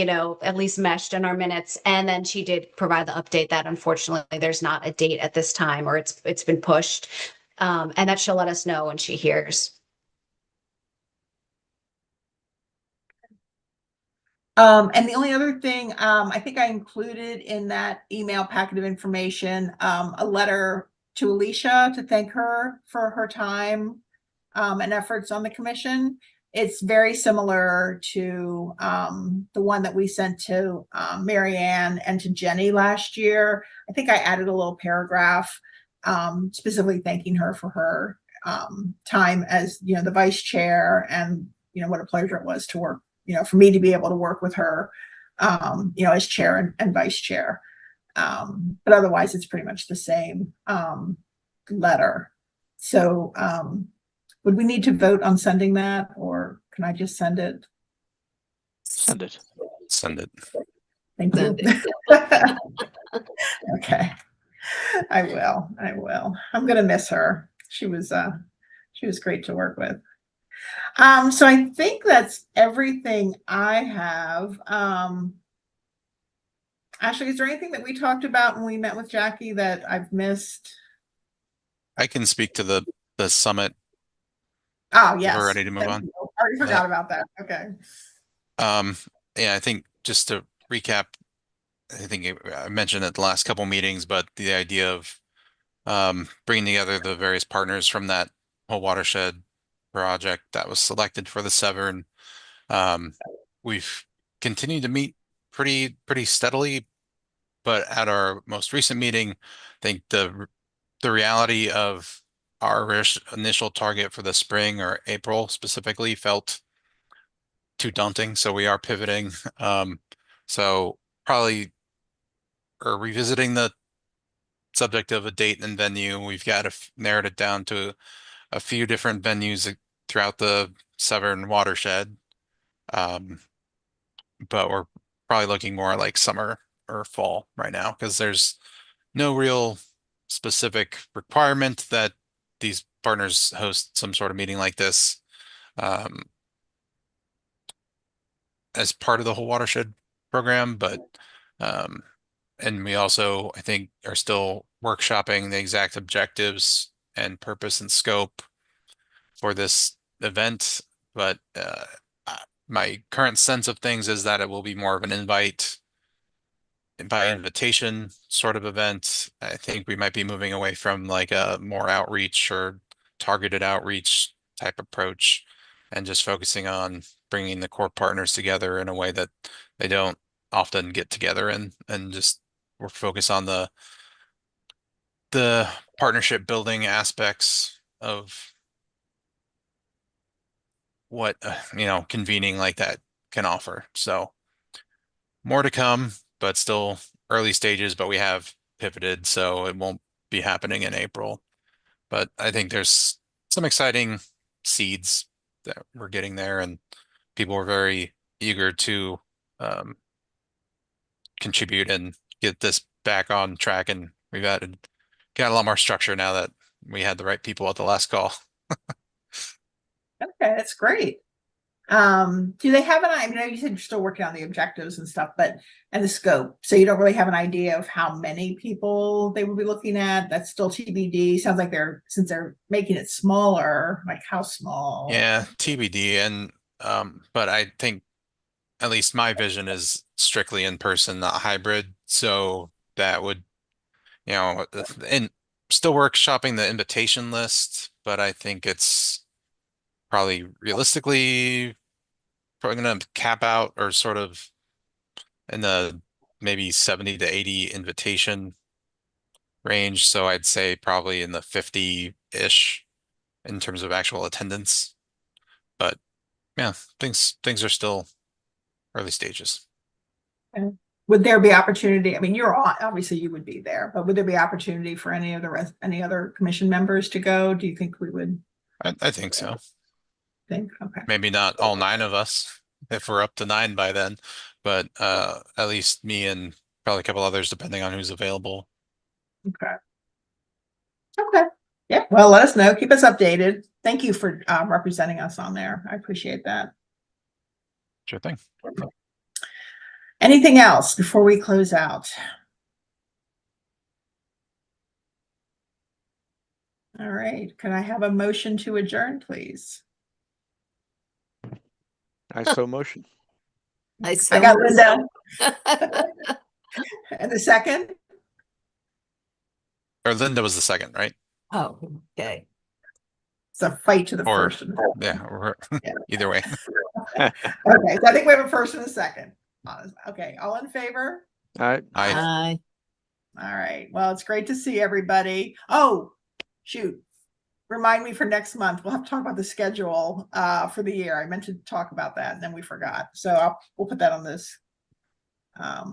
at least meshed in our minutes. And then she did provide the update that unfortunately there's not a date at this time, or it's been pushed, and that she'll let us know when she hears. And the only other thing, I think I included in that email packet of information, a letter to Alicia to thank her for her time and efforts on the commission. It's very similar to the one that we sent to Mary Ann and to Jenny last year. I think I added a little paragraph specifically thanking her for her time as the vice chair, and what a pleasure it was to work, for me to be able to work with her, as chair and vice chair. But otherwise, it's pretty much the same letter. So would we need to vote on sending that, or can I just send it? Send it. Send it. Thank you. Send Okay. I will. I'm going to miss her. She was great to work with. So I think that's everything I have. Ashley, is there anything that we talked about when we met with Jackie that I've missed? I can speak to the summit. Oh, yes. We're ready to move Thank on. you. I already forgot about that. Okay. Yeah, I think just to recap, I think I mentioned it the last couple meetings, but the idea of bringing together the various partners from that whole watershed project that was selected for the Severn. We've continued to meet pretty steadily, but at our most recent meeting, I think the reality of our initial target for the spring, or April specifically, felt too daunting. So we are pivoting. So probably are revisiting the subject of a date and venue. We've got narrowed it down to a few different venues throughout the Severn watershed. But we're probably looking more like summer or fall right now, because there's no real specific requirement that these partners host some sort of meeting like this as part of the whole watershed program. But and we also, I think, are still workshopping the exact objectives and purpose and scope for this event. But my current sense of things is that it will be more of an by invitation sort of event. I think we might be moving away from like a more outreach or targeted outreach type approach, and just focusing on bringing the core partners together in a way that they don't often get together in, and just we're focused on the partnership building aspects of what convening like that can offer. So more to come, but still early stages. But we have pivoted, so it won't be happening in April. But I think there's some exciting seeds that we're getting there, and people are very eager to contribute and get this back on track. And we've got a lot more structure now that we had the right people at the last call. Okay, that's great. Do they have I know you said you're still working on the objectives and stuff, and the scope. So you don't really have an idea of how many people they will be looking at. That's still TBD. Sounds like since they're making it smaller, like how small? Yeah, TBD. And but I think at least my vision is strictly in person, not hybrid. So that would, in still workshopping the invitation list, but I think it's probably realistically probably gonna cap out or sort of in the maybe 70 to 80 invitation range. So I'd say probably in the 50-ish in terms of actual attendance. But yeah, things are still early stages. Would there be opportunity? I mean, you're on, obviously you would be there, but would there be opportunity for any of the rest, any other commission members to go? Do you think we would I think so. think? Okay. Maybe not all 9 of us if we're up to 9 by then, but at least me and probably a couple others depending on who's available. Okay. Okay. Yeah. Well, let us know. Keep us updated. Thank you for representing us on there. I appreciate that. Sure thing. Anything else before we close out? All right. Can I have a motion to adjourn, please? I so motion. I got Linda. And the second? Or Linda was the second, right? Oh, okay. It's a fight to the Or- first. Yeah, or Yeah. either way. Okay. So I think we have a first and a second. Okay. All in favor? All right. I All right. Well, it's great to see everybody. Oh, shoot. Remind me for next month. We'll have to talk about the schedule for the year. I meant to talk about that and then we forgot. So we'll put that on this. yeah,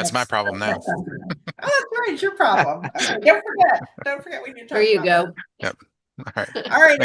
it's my next- problem now. Oh, that's right. It's your problem. Okay, don't forget. Don't forget we need to talk There you about go. that. All right. All right.